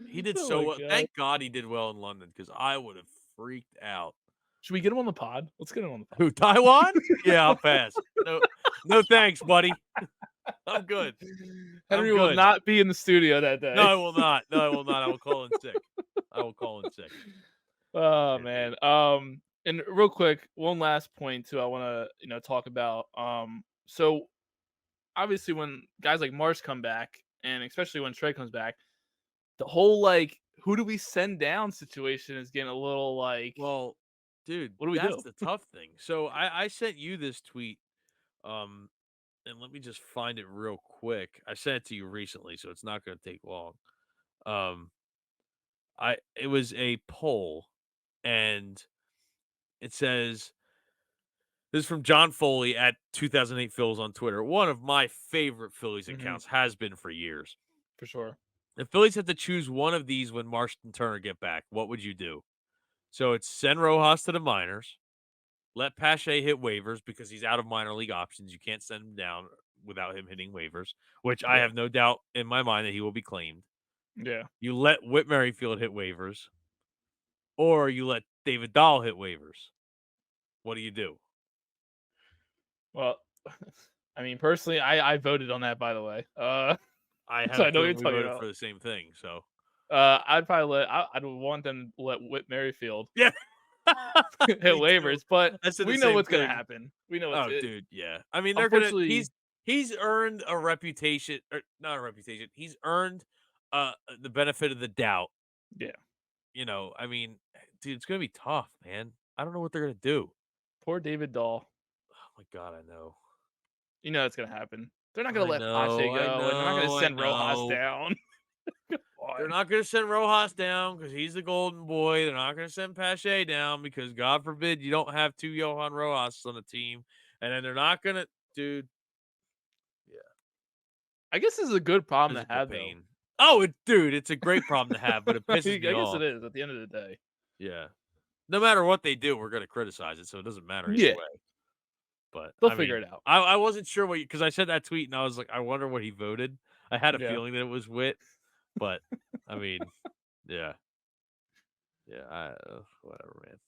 Speaker 2: He did
Speaker 1: Oh
Speaker 2: so
Speaker 1: my
Speaker 2: well.
Speaker 1: god.
Speaker 2: Thank God he did well in London because I would have freaked out.
Speaker 1: Should we get him on the pod? Let's get him on the pod.
Speaker 2: Who, Taiwan? Yeah, I'll pass. No, no thanks, buddy. I'm good. I'm
Speaker 1: Henry will
Speaker 2: good.
Speaker 1: not be in the studio that
Speaker 2: No,
Speaker 1: day.
Speaker 2: I will not. No, I will not. I will call in sick. I will call in sick.
Speaker 1: Oh
Speaker 2: Yeah, dude.
Speaker 1: man. And real quick, one last point too. I want to talk about. So obviously when guys like Marsh come back, and especially when Trey comes back, the whole like who do we send down situation is getting a little like,
Speaker 2: Well, dude,
Speaker 1: what do we
Speaker 2: that's
Speaker 1: do?
Speaker 2: the tough thing. So I sent you this tweet, um, and let me just find it real quick. I sent it to you recently, so it's not going to take long. Um, it was a poll, and it says this is from John Foley at 2008 Phillies on Twitter. One of my favorite Phillies
Speaker 1: Hmm.
Speaker 2: accounts has been for years.
Speaker 1: For sure.
Speaker 2: If Phillies had to choose one of these when Marsh and Turner get back, what would you do? So it's send Rojas to the minors, let Pache hit waivers because he's out of minor league options. You can't send him down without him hitting waivers, which I
Speaker 1: Yeah.
Speaker 2: have no doubt in my mind that he will be claimed.
Speaker 1: Yeah.
Speaker 2: You let Whit Merrifield hit waivers, or you let David Dahl hit waivers. What do you do?
Speaker 1: Well, I mean, personally, I voted on that, by the way.
Speaker 2: I have
Speaker 1: So
Speaker 2: a
Speaker 1: I know what you're
Speaker 2: feeling we
Speaker 1: talking
Speaker 2: voted
Speaker 1: about.
Speaker 2: for the same thing. So
Speaker 1: I'd probably I'd want them to let Whit Merrifield
Speaker 2: yeah,
Speaker 1: hit
Speaker 2: me too.
Speaker 1: waivers, but
Speaker 2: I said the
Speaker 1: we know
Speaker 2: same
Speaker 1: what's gonna
Speaker 2: thing.
Speaker 1: happen. We know
Speaker 2: Oh, dude, yeah. I mean, they're gonna.
Speaker 1: unfortunately,
Speaker 2: He's earned a reputation, or not a reputation. He's earned the benefit of the doubt.
Speaker 1: yeah,
Speaker 2: I mean, dude, it's gonna be tough, man. I don't know what they're gonna do.
Speaker 1: poor David Dahl.
Speaker 2: Oh my god, I know.
Speaker 1: You know it's gonna happen. They're not gonna
Speaker 2: I
Speaker 1: let
Speaker 2: know,
Speaker 1: Pache
Speaker 2: I
Speaker 1: go, and they're not gonna
Speaker 2: know, I
Speaker 1: send Rojas
Speaker 2: know.
Speaker 1: down. Come
Speaker 2: They're
Speaker 1: on.
Speaker 2: not gonna send Rojas down because he's the golden boy. They're not gonna send Pache down because God forbid you don't have two Johan Rojas on the team. And then they're not gonna, dude. Yeah,
Speaker 1: I guess this is a good problem to
Speaker 2: physical
Speaker 1: have, though.
Speaker 2: pain. Oh, dude, it's a great problem to have, but it
Speaker 1: I
Speaker 2: pisses me
Speaker 1: guess it
Speaker 2: off.
Speaker 1: is at the end of the day.
Speaker 2: Yeah. No matter what they do, we're gonna criticize it, so it doesn't matter either
Speaker 1: Yeah,
Speaker 2: way. But
Speaker 1: they'll
Speaker 2: I
Speaker 1: figure
Speaker 2: mean,
Speaker 1: it out.
Speaker 2: I wasn't sure what because I said that tweet and I was like, I wonder what he voted. I had a
Speaker 1: Yeah.
Speaker 2: feeling that it was Wit, but I mean, yeah, yeah, whatever, man.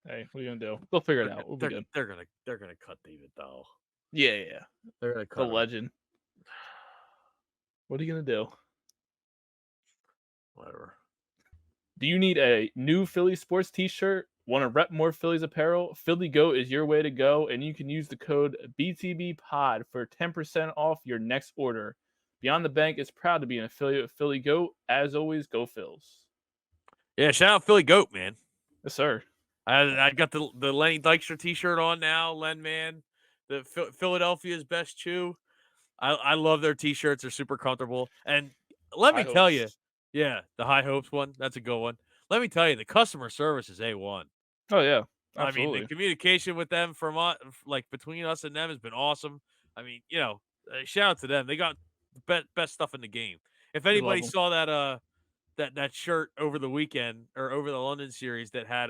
Speaker 1: Hey, what are you gonna do? They'll figure it
Speaker 2: They're gonna
Speaker 1: out. We'll be
Speaker 2: they're
Speaker 1: good.
Speaker 2: they're gonna cut David Dahl.
Speaker 1: Yeah, yeah, yeah.
Speaker 2: They're gonna
Speaker 1: The
Speaker 2: cut him.
Speaker 1: legend. What are you gonna do?
Speaker 2: Whatever.
Speaker 1: Do you need a new Philly sports T-shirt? Want to rep more Phillies apparel? Philly Goat is your way to go, and you can use the code BTBPod for 10% off your next order. Beyond the Bank is proud to be an affiliate of Philly Goat. As always, go Phils.
Speaker 2: Yeah, shout out Philly Goat, man.
Speaker 1: Yes, sir.
Speaker 2: I got the Lenny Dykstra T-shirt on now. Len man, the Philadelphia's best chew. I love their T-shirts. They're super comfortable. And let me
Speaker 1: High
Speaker 2: tell you,
Speaker 1: hopes.
Speaker 2: yeah, the High Hopes one, that's a good one. Let me tell you, the customer service is A1.
Speaker 1: Oh yeah,
Speaker 2: I mean, the
Speaker 1: absolutely.
Speaker 2: communication with them like between us and them has been awesome. I mean, shout out to them. They got the best stuff in the game. If
Speaker 1: We love
Speaker 2: anybody
Speaker 1: them.
Speaker 2: saw that shirt over the weekend or over the London series that had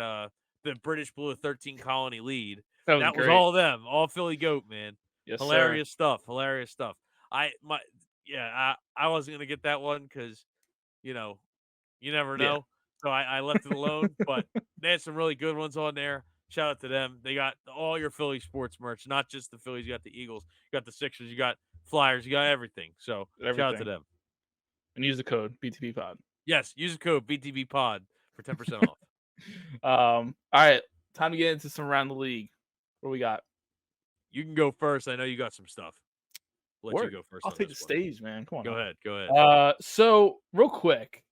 Speaker 2: the British blew a 13 colony lead.
Speaker 1: That was
Speaker 2: That was
Speaker 1: great.
Speaker 2: all them, all Philly Goat, man.
Speaker 1: Yes, sir.
Speaker 2: Hilarious stuff, hilarious stuff. I my yeah, I wasn't gonna get that one because you know you never
Speaker 1: Yeah,
Speaker 2: know, so I left it alone. But they had some really good ones on there. Shout out to them. They got all your Philly sports merch, not just the Phillies. You got the Eagles, you got the Sixers, you got Flyers, you got everything. So shout out to
Speaker 1: everything.
Speaker 2: them.
Speaker 1: And use the code BTBPod.
Speaker 2: Yes, use the code BTB Pod for 10% off.
Speaker 1: All right, time to get into some around the league. What do we got?
Speaker 2: You can go first. I know you got some stuff. Let you
Speaker 1: Word.
Speaker 2: go first
Speaker 1: I'll
Speaker 2: on
Speaker 1: take the
Speaker 2: this one.
Speaker 1: stage, man. Come on
Speaker 2: Go
Speaker 1: now.
Speaker 2: ahead. Go ahead.
Speaker 1: So real quick,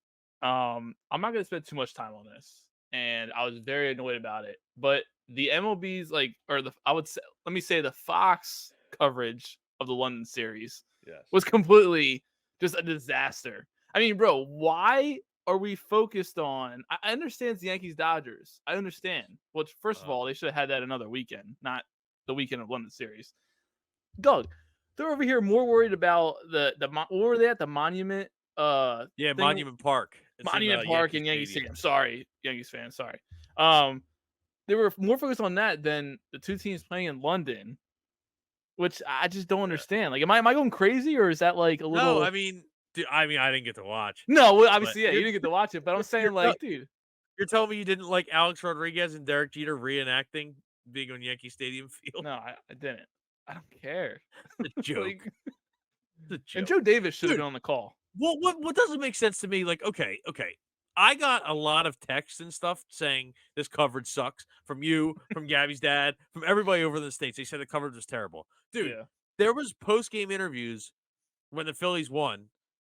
Speaker 1: I'm not gonna spend too much time on this, and I was very annoyed about it. But the MLB's like, or the I would say, let me say the Fox coverage of the London series
Speaker 2: Yes.
Speaker 1: was completely just a disaster. I mean, bro, why are we focused on? I understand it's the Yankees Dodgers. I understand. Which, first of
Speaker 2: Uh,
Speaker 1: all, they should have had that another weekend, not the weekend of London series. Doug, they're over here more worried about what were they at the Monument
Speaker 2: yeah,
Speaker 1: thing,
Speaker 2: Monument Park. It's in
Speaker 1: Monument Park
Speaker 2: Yankee
Speaker 1: and Yankee
Speaker 2: Stadium.
Speaker 1: Stadium. Sorry, Yankees fans. Sorry. Um, they were more focused on that than the two teams playing in London, which I just don't
Speaker 2: Yeah.
Speaker 1: understand. Like, am I going crazy or is that like a
Speaker 2: No,
Speaker 1: little?
Speaker 2: I mean, I didn't get to watch,
Speaker 1: No, well,
Speaker 2: but
Speaker 1: obviously, yeah, you didn't get to watch it, but I'm
Speaker 2: you're
Speaker 1: saying like, dude,
Speaker 2: you're telling me you didn't like Alex Rodriguez and Derek Jeter reenacting being on Yankee Stadium field?
Speaker 1: no, I didn't. I don't care.
Speaker 2: A
Speaker 1: Like,
Speaker 2: joke. It's a
Speaker 1: And
Speaker 2: joke.
Speaker 1: Joe Davis should have
Speaker 2: Dude,
Speaker 1: been on the call.
Speaker 2: well, what doesn't make sense to me, like, okay. I got a lot of texts and stuff saying this coverage sucks from you, from Gabby's dad, from everybody over in the States. They said the coverage was terrible. Dude,
Speaker 1: Yeah.
Speaker 2: there was post-game interviews when the Phillies won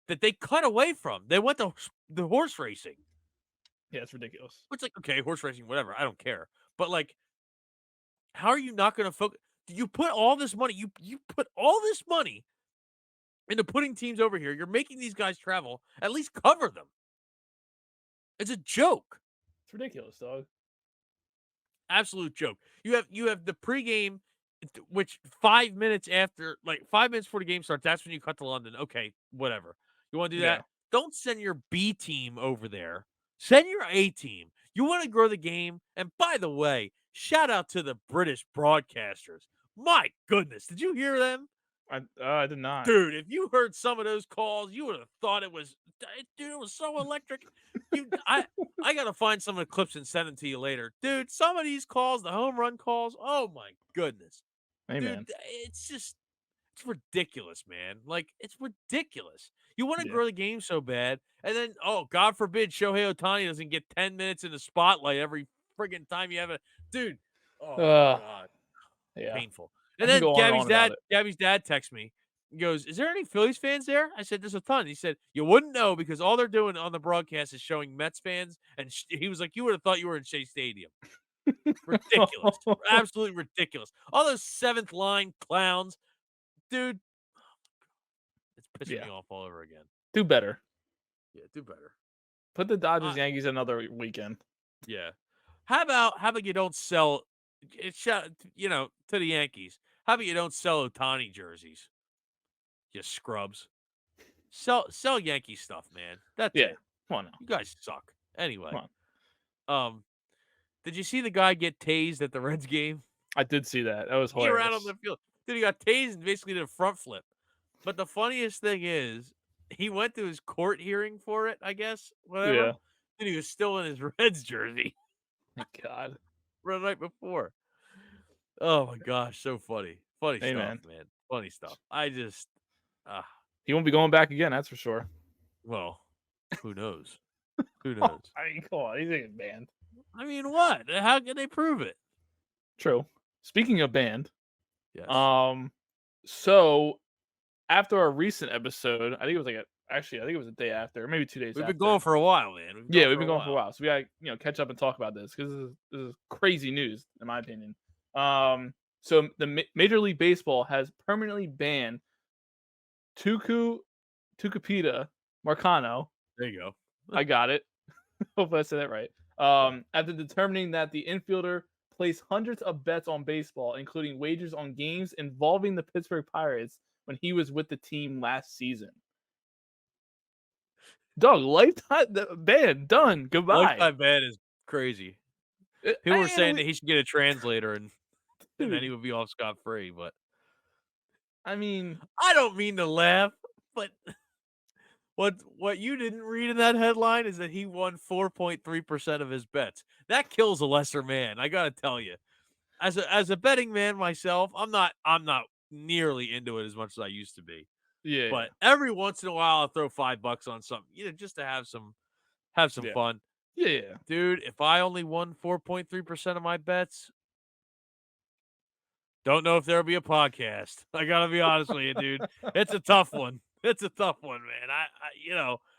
Speaker 2: that they cut away from. They went to the horse racing.
Speaker 1: Yeah, it's ridiculous.
Speaker 2: Which, like, okay, horse racing, whatever. I don't care. But like, how are you not going to focus? You put all this money. You put all this money into putting teams over here. You're making these guys travel. At least cover them. It's a joke.
Speaker 1: It's ridiculous, dog.
Speaker 2: Absolute joke. You have the pregame, which 5 minutes after, like 5 minutes before the game starts, that's when you cut to London. Okay, whatever. You want to do
Speaker 1: Yeah.
Speaker 2: that? Don't send your B team over there. Send your A team. You want to grow the game. And by the way, shout out to the British broadcasters. My goodness, did you hear them?
Speaker 1: I did not.
Speaker 2: Dude, if you heard some of those calls, you would have thought it was, dude, it was so electric. You, I gotta find some of the clips and send them to you later, dude. Some of these calls, the home run calls, oh my goodness,
Speaker 1: Hey,
Speaker 2: dude,
Speaker 1: man.
Speaker 2: it's ridiculous, man. Like it's ridiculous. You want to
Speaker 1: Yeah.
Speaker 2: grow the game so bad, and then oh, God forbid, Shohei Otani doesn't get 10 minutes in the spotlight every friggin' time you have a dude. Oh my
Speaker 1: Uh,
Speaker 2: god,
Speaker 1: yeah.
Speaker 2: painful.
Speaker 1: I
Speaker 2: And
Speaker 1: can
Speaker 2: then
Speaker 1: go on and on about it.
Speaker 2: Gabby's dad texts me. He goes, "Is there any Phillies fans there?" I said, "There's a ton." He said, "You wouldn't know because all they're doing on the broadcast is showing Mets fans." And he was like, "You would have thought you were in Shea Stadium." Ridiculous, absolutely ridiculous. All those seventh line clowns, dude. It's pissing
Speaker 1: Yeah.
Speaker 2: me off all over again.
Speaker 1: Do better.
Speaker 2: Yeah, do better.
Speaker 1: Put the
Speaker 2: Uh,
Speaker 1: Dodgers Yankees another weekend.
Speaker 2: yeah. How about you don't sell? To the Yankees. How about you don't sell Otani jerseys? You scrubs. Sell Yankee stuff, man. That's
Speaker 1: Yeah.
Speaker 2: it.
Speaker 1: Come on now.
Speaker 2: You guys suck.
Speaker 1: Come
Speaker 2: Anyway,
Speaker 1: on.
Speaker 2: um, did you see the guy get tased at the Reds game?
Speaker 1: I did see that. That was
Speaker 2: He ran on
Speaker 1: hilarious.
Speaker 2: the field. Dude, he got tased and basically did a front flip. But the funniest thing is, he went to his court hearing for it, I guess, whatever.
Speaker 1: Yeah.
Speaker 2: And he was still in his Reds jersey
Speaker 1: My God.
Speaker 2: the night before. Oh my gosh, so funny. Funny
Speaker 1: Hey,
Speaker 2: stuff,
Speaker 1: man.
Speaker 2: man. Funny stuff. I just, uh,
Speaker 1: He won't be going back again. That's for sure.
Speaker 2: well, who knows? Who knows?
Speaker 1: I mean, come on. He's getting banned.
Speaker 2: I mean, what? How can they prove it?
Speaker 1: True. Speaking of banned,
Speaker 2: Yes.
Speaker 1: um, so after our recent episode, I think it was actually, I think it was a day after, maybe 2 days
Speaker 2: We've been
Speaker 1: after.
Speaker 2: going for a while, man. We've been
Speaker 1: Yeah,
Speaker 2: going
Speaker 1: we've
Speaker 2: for
Speaker 1: been
Speaker 2: a
Speaker 1: going for a
Speaker 2: while.
Speaker 1: while, so we gotta catch up and talk about this because this is crazy news in my opinion. So the Major League Baseball has permanently banned Tuku Tucupita Marcano.
Speaker 2: There you go.
Speaker 1: I got it. Hopefully I said that right.
Speaker 2: Yeah.
Speaker 1: After determining that the infielder placed hundreds of bets on baseball, including wagers on games involving the Pittsburgh Pirates when he was with the team last season. Dog, lifetime ban done. Goodbye.
Speaker 2: Lifetime ban is crazy. People were
Speaker 1: And
Speaker 2: saying that he should get a translator and then he
Speaker 1: dude,
Speaker 2: would be off scot free, but
Speaker 1: I mean,
Speaker 2: I don't mean to laugh, but what you didn't read in that headline is that he won 4.3% of his bets. That kills a lesser man, I gotta tell you. As a betting man myself, I'm not nearly into it as much as I used to be.
Speaker 1: yeah,
Speaker 2: But every once in a while I'll throw $5 on something, just to have some
Speaker 1: yeah,
Speaker 2: fun.
Speaker 1: yeah, yeah.
Speaker 2: Dude, if I only won 4.3% of my bets, don't know if there'll be a podcast. I gotta be honest with you, dude. It's a tough one. It's a tough one, man. I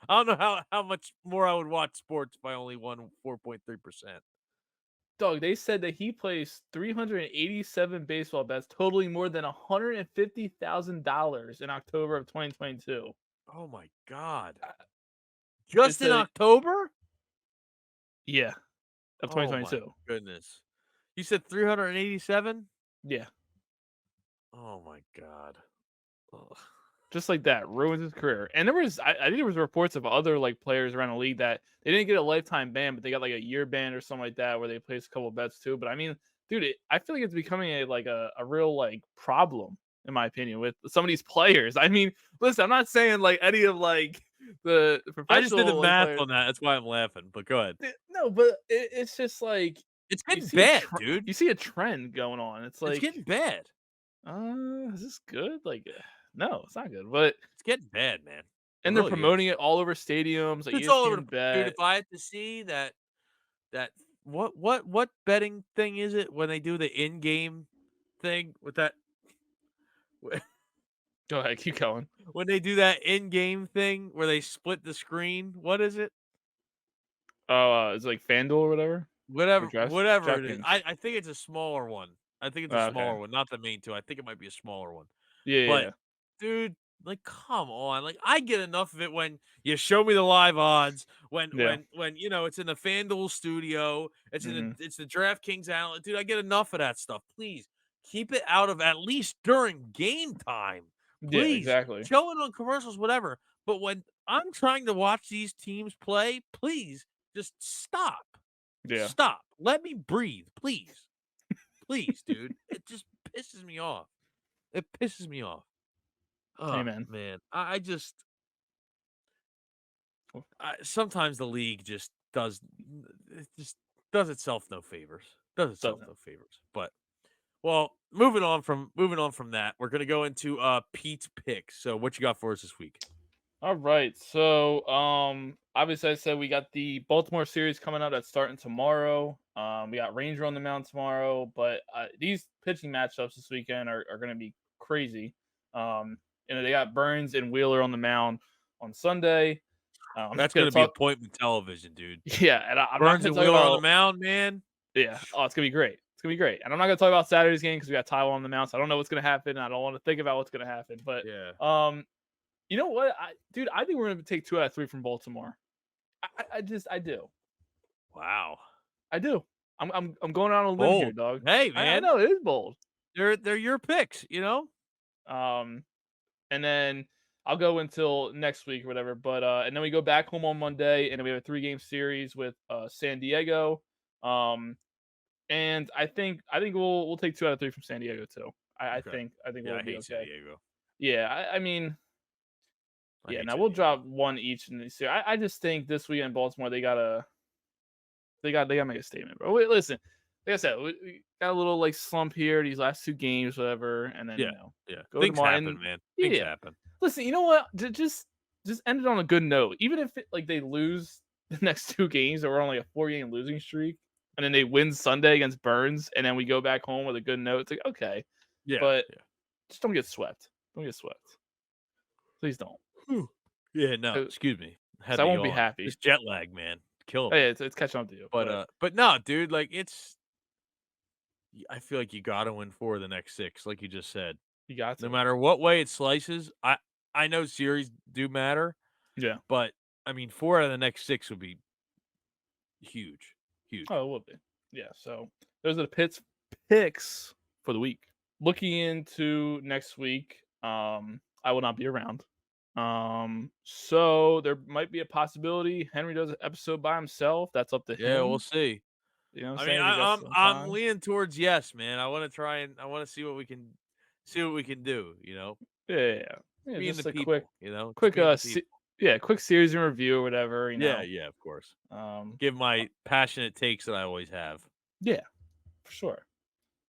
Speaker 2: don't know how much more I would watch sports if I only won 4.3%.
Speaker 1: Dog, they said that he placed 387 baseball bets, totaling more than $150,000 in October of 2022.
Speaker 2: Oh my god.
Speaker 1: Uh, It
Speaker 2: Just in
Speaker 1: said,
Speaker 2: October?
Speaker 1: yeah, of
Speaker 2: Oh my
Speaker 1: 2022.
Speaker 2: goodness. You said 387?
Speaker 1: Yeah,
Speaker 2: Oh my god. Ugh.
Speaker 1: just like that, ruins his career. And I think there was reports of other like players around the league that they didn't get a lifetime ban, but they got like a year ban or something like that, where they placed a couple of bets too. But I mean, dude, I feel like it's becoming a real like problem in my opinion with some of these players. I mean, listen, I'm not saying like any of like the
Speaker 2: I just did the
Speaker 1: professional like
Speaker 2: math
Speaker 1: players.
Speaker 2: on that. That's why I'm laughing, but go ahead.
Speaker 1: No, but it's just like
Speaker 2: It's
Speaker 1: you
Speaker 2: getting
Speaker 1: see
Speaker 2: bad, dude.
Speaker 1: you see a trend going on. It's
Speaker 2: It's
Speaker 1: like,
Speaker 2: getting bad.
Speaker 1: is this good? Like, No, it's not good. But
Speaker 2: It's getting bad, man. It
Speaker 1: and they're
Speaker 2: really is.
Speaker 1: promoting it all over stadiums, like
Speaker 2: It's all over
Speaker 1: ESPN
Speaker 2: the dude,
Speaker 1: Bet.
Speaker 2: if I had to see that what betting thing is it when they do the in-game thing with that
Speaker 1: Go ahead, keep going.
Speaker 2: when they do that in-game thing where they split the screen? What is it?
Speaker 1: Oh, it's like FanDuel or whatever? Or
Speaker 2: Whatever it is.
Speaker 1: DraftKings?
Speaker 2: I think it's a smaller one. I think it's a
Speaker 1: Oh, okay.
Speaker 2: smaller one, not the main 2. I think it might be a smaller one.
Speaker 1: Yeah, yeah,
Speaker 2: But,
Speaker 1: yeah.
Speaker 2: dude, like, come on. Like, I get enough of it when you show me the live odds,
Speaker 1: Yeah.
Speaker 2: it's in the FanDuel studio,
Speaker 1: Mhm.
Speaker 2: it's the DraftKings outlet. Dude, I get enough of that stuff. Please keep it out of at least during game time.
Speaker 1: Yeah,
Speaker 2: Please
Speaker 1: exactly.
Speaker 2: show it on commercials, whatever. But when I'm trying to watch these teams play, please just stop.
Speaker 1: Yeah.
Speaker 2: Stop. Let me breathe, please. Please, dude. It just pisses me off. It pisses me off.
Speaker 1: Hey,
Speaker 2: Oh,
Speaker 1: man.
Speaker 2: man. I just sometimes the league just does itself no favors. Does itself
Speaker 1: Doesn't.
Speaker 2: no favors. But well, moving on from that, we're gonna go into Pete's picks. So what you got for us this week?
Speaker 1: All right. So, obviously, I said we got the Baltimore series coming up that's starting tomorrow. We got Ranger on the mound tomorrow, but these pitching matchups this weekend are going to be crazy. They got Burns and Wheeler on the mound on Sunday. I'm not
Speaker 2: That's
Speaker 1: going to
Speaker 2: gonna be
Speaker 1: talk.
Speaker 2: appointment television, dude.
Speaker 1: Yeah, and I'm not
Speaker 2: Burns
Speaker 1: going
Speaker 2: and
Speaker 1: to talk
Speaker 2: Wheeler on the
Speaker 1: about.
Speaker 2: mound, man.
Speaker 1: Yeah. Oh, it's going to be great. It's going to be great. And I'm not going to talk about Saturday's game because we got Taiwan on the mound. So I don't know what's going to happen. I don't want to think about what's going to happen. But
Speaker 2: Yeah.
Speaker 1: you know what, dude? I think we're gonna take 2 out of 3 from Baltimore. I do,
Speaker 2: Wow.
Speaker 1: I do. I'm going out on a limb here,
Speaker 2: Bold.
Speaker 1: dog.
Speaker 2: Hey,
Speaker 1: I
Speaker 2: man.
Speaker 1: know it is bold.
Speaker 2: They're your picks, you know?
Speaker 1: Um, and then I'll go until next week or whatever. But and then we go back home on Monday, and then we have a 3 game series with San Diego. Um, and I think we'll take 2 out of 3 from San Diego too.
Speaker 2: Okay.
Speaker 1: I think
Speaker 2: Yeah,
Speaker 1: we'll
Speaker 2: I
Speaker 1: be
Speaker 2: hate San
Speaker 1: okay.
Speaker 2: Diego.
Speaker 1: Yeah, I mean,
Speaker 2: I
Speaker 1: yeah.
Speaker 2: hate
Speaker 1: Now
Speaker 2: San
Speaker 1: we'll
Speaker 2: Diego.
Speaker 1: drop one each in the series. I just think this weekend in Baltimore they gotta make a statement, bro. Wait, listen, like I said, we got a little like slump here these last 2 games, whatever, and then
Speaker 2: Yeah, yeah.
Speaker 1: go
Speaker 2: Things
Speaker 1: tomorrow.
Speaker 2: happen,
Speaker 1: And
Speaker 2: man. Things
Speaker 1: yeah,
Speaker 2: happen.
Speaker 1: listen, you know what? Just end it on a good note. Even if like they lose the next 2 games, or we're on like a 4 game losing streak, and then they win Sunday against Burns, and then we go back home with a good note. It's like okay,
Speaker 2: Yeah,
Speaker 1: but
Speaker 2: yeah.
Speaker 1: just don't get swept. Don't get swept. Please don't.
Speaker 2: Whew. Yeah, no,
Speaker 1: 'Cause
Speaker 2: excuse me. Had
Speaker 1: I
Speaker 2: to
Speaker 1: won't be
Speaker 2: yawn.
Speaker 1: happy.
Speaker 2: This jet lag, man, killing
Speaker 1: Hey,
Speaker 2: me.
Speaker 1: it's catching up to you,
Speaker 2: But,
Speaker 1: but
Speaker 2: but no, dude, like, I feel like you gotta win 4 of the next 6, like you just said.
Speaker 1: you got
Speaker 2: No
Speaker 1: to.
Speaker 2: matter what way it slices, I know series do matter,
Speaker 1: Yeah.
Speaker 2: but, I mean, 4 out of the next 6 would be huge, huge.
Speaker 1: Oh, it will be. Yeah. So those are the picks for the week. Looking into next week, I will not be around. So there might be a possibility Henry does an episode by himself. That's up to
Speaker 2: Yeah, we'll
Speaker 1: him.
Speaker 2: see.
Speaker 1: You know what I'm
Speaker 2: I mean,
Speaker 1: saying? If he got some
Speaker 2: I'm
Speaker 1: time.
Speaker 2: leaning towards yes, man. I wanna see what we can do,
Speaker 1: Yeah, yeah, yeah. Yeah,
Speaker 2: Me and the
Speaker 1: just a quick,
Speaker 2: people, just me and the people.
Speaker 1: quick series in review or whatever.
Speaker 2: Yeah, yeah, of course.
Speaker 1: Um,
Speaker 2: Give
Speaker 1: uh,
Speaker 2: my passionate takes that I always have.
Speaker 1: yeah, for sure.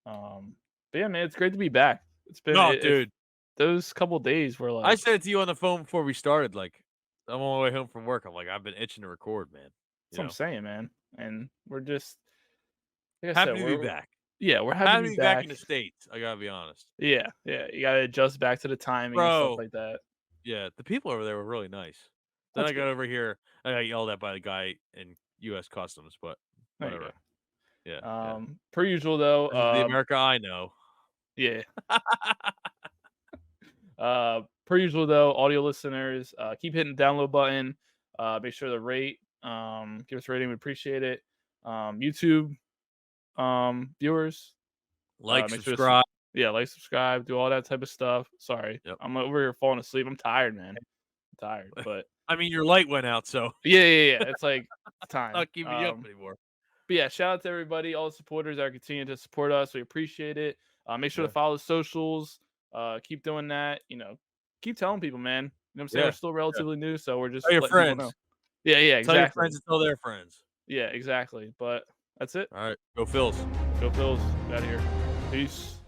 Speaker 1: But yeah, man, it's great to be back. It's been
Speaker 2: No,
Speaker 1: if
Speaker 2: dude.
Speaker 1: those couple days were
Speaker 2: I
Speaker 1: like
Speaker 2: said it to you on the phone before we started, like, I'm on my way home from work. I'm like, I've been itching to record, man.
Speaker 1: that's what I'm saying, man. And we're just like I said,
Speaker 2: Happy to be back.
Speaker 1: yeah, we're happy to
Speaker 2: Happy
Speaker 1: be
Speaker 2: to be back in
Speaker 1: back.
Speaker 2: the States. I gotta be honest.
Speaker 1: Yeah, yeah. You gotta adjust back to the timing and stuff
Speaker 2: Bro,
Speaker 1: like that.
Speaker 2: yeah, the people over there were really nice. Then
Speaker 1: That's
Speaker 2: I got
Speaker 1: good.
Speaker 2: over here, I got yelled at by the guy in US Customs, but
Speaker 1: There you
Speaker 2: whatever. Yeah,
Speaker 1: go.
Speaker 2: yeah.
Speaker 1: Per usual though,
Speaker 2: This is the America I know.
Speaker 1: yeah. Per usual though, audio listeners, keep hitting the download button. Make sure to rate, give us a rating, we appreciate it. YouTube, viewers,
Speaker 2: Like,
Speaker 1: make sure to
Speaker 2: subscribe.
Speaker 1: yeah, like, subscribe, do all that type of stuff. Sorry,
Speaker 2: Yep.
Speaker 1: I'm over here falling asleep. I'm tired, man. I'm tired, but
Speaker 2: I mean, your light went out, so
Speaker 1: yeah, yeah, yeah. It's like it's time.
Speaker 2: not keeping you up anymore.
Speaker 1: But yeah, shout out to everybody, all the supporters that are continuing to support us. We appreciate it. Make sure to
Speaker 2: Yeah.
Speaker 1: follow the socials. Keep doing that. Keep telling people, man. You know what I'm saying? We're
Speaker 2: Yeah.
Speaker 1: still
Speaker 2: Yeah.
Speaker 1: relatively new, so we're just
Speaker 2: Tell your
Speaker 1: letting people know.
Speaker 2: friends.
Speaker 1: Yeah, yeah,
Speaker 2: Tell your friends
Speaker 1: exactly.
Speaker 2: to tell their friends.
Speaker 1: Yeah, exactly. But that's it.
Speaker 2: All right. Go Phils.
Speaker 1: Go Phils. Out of here. Peace.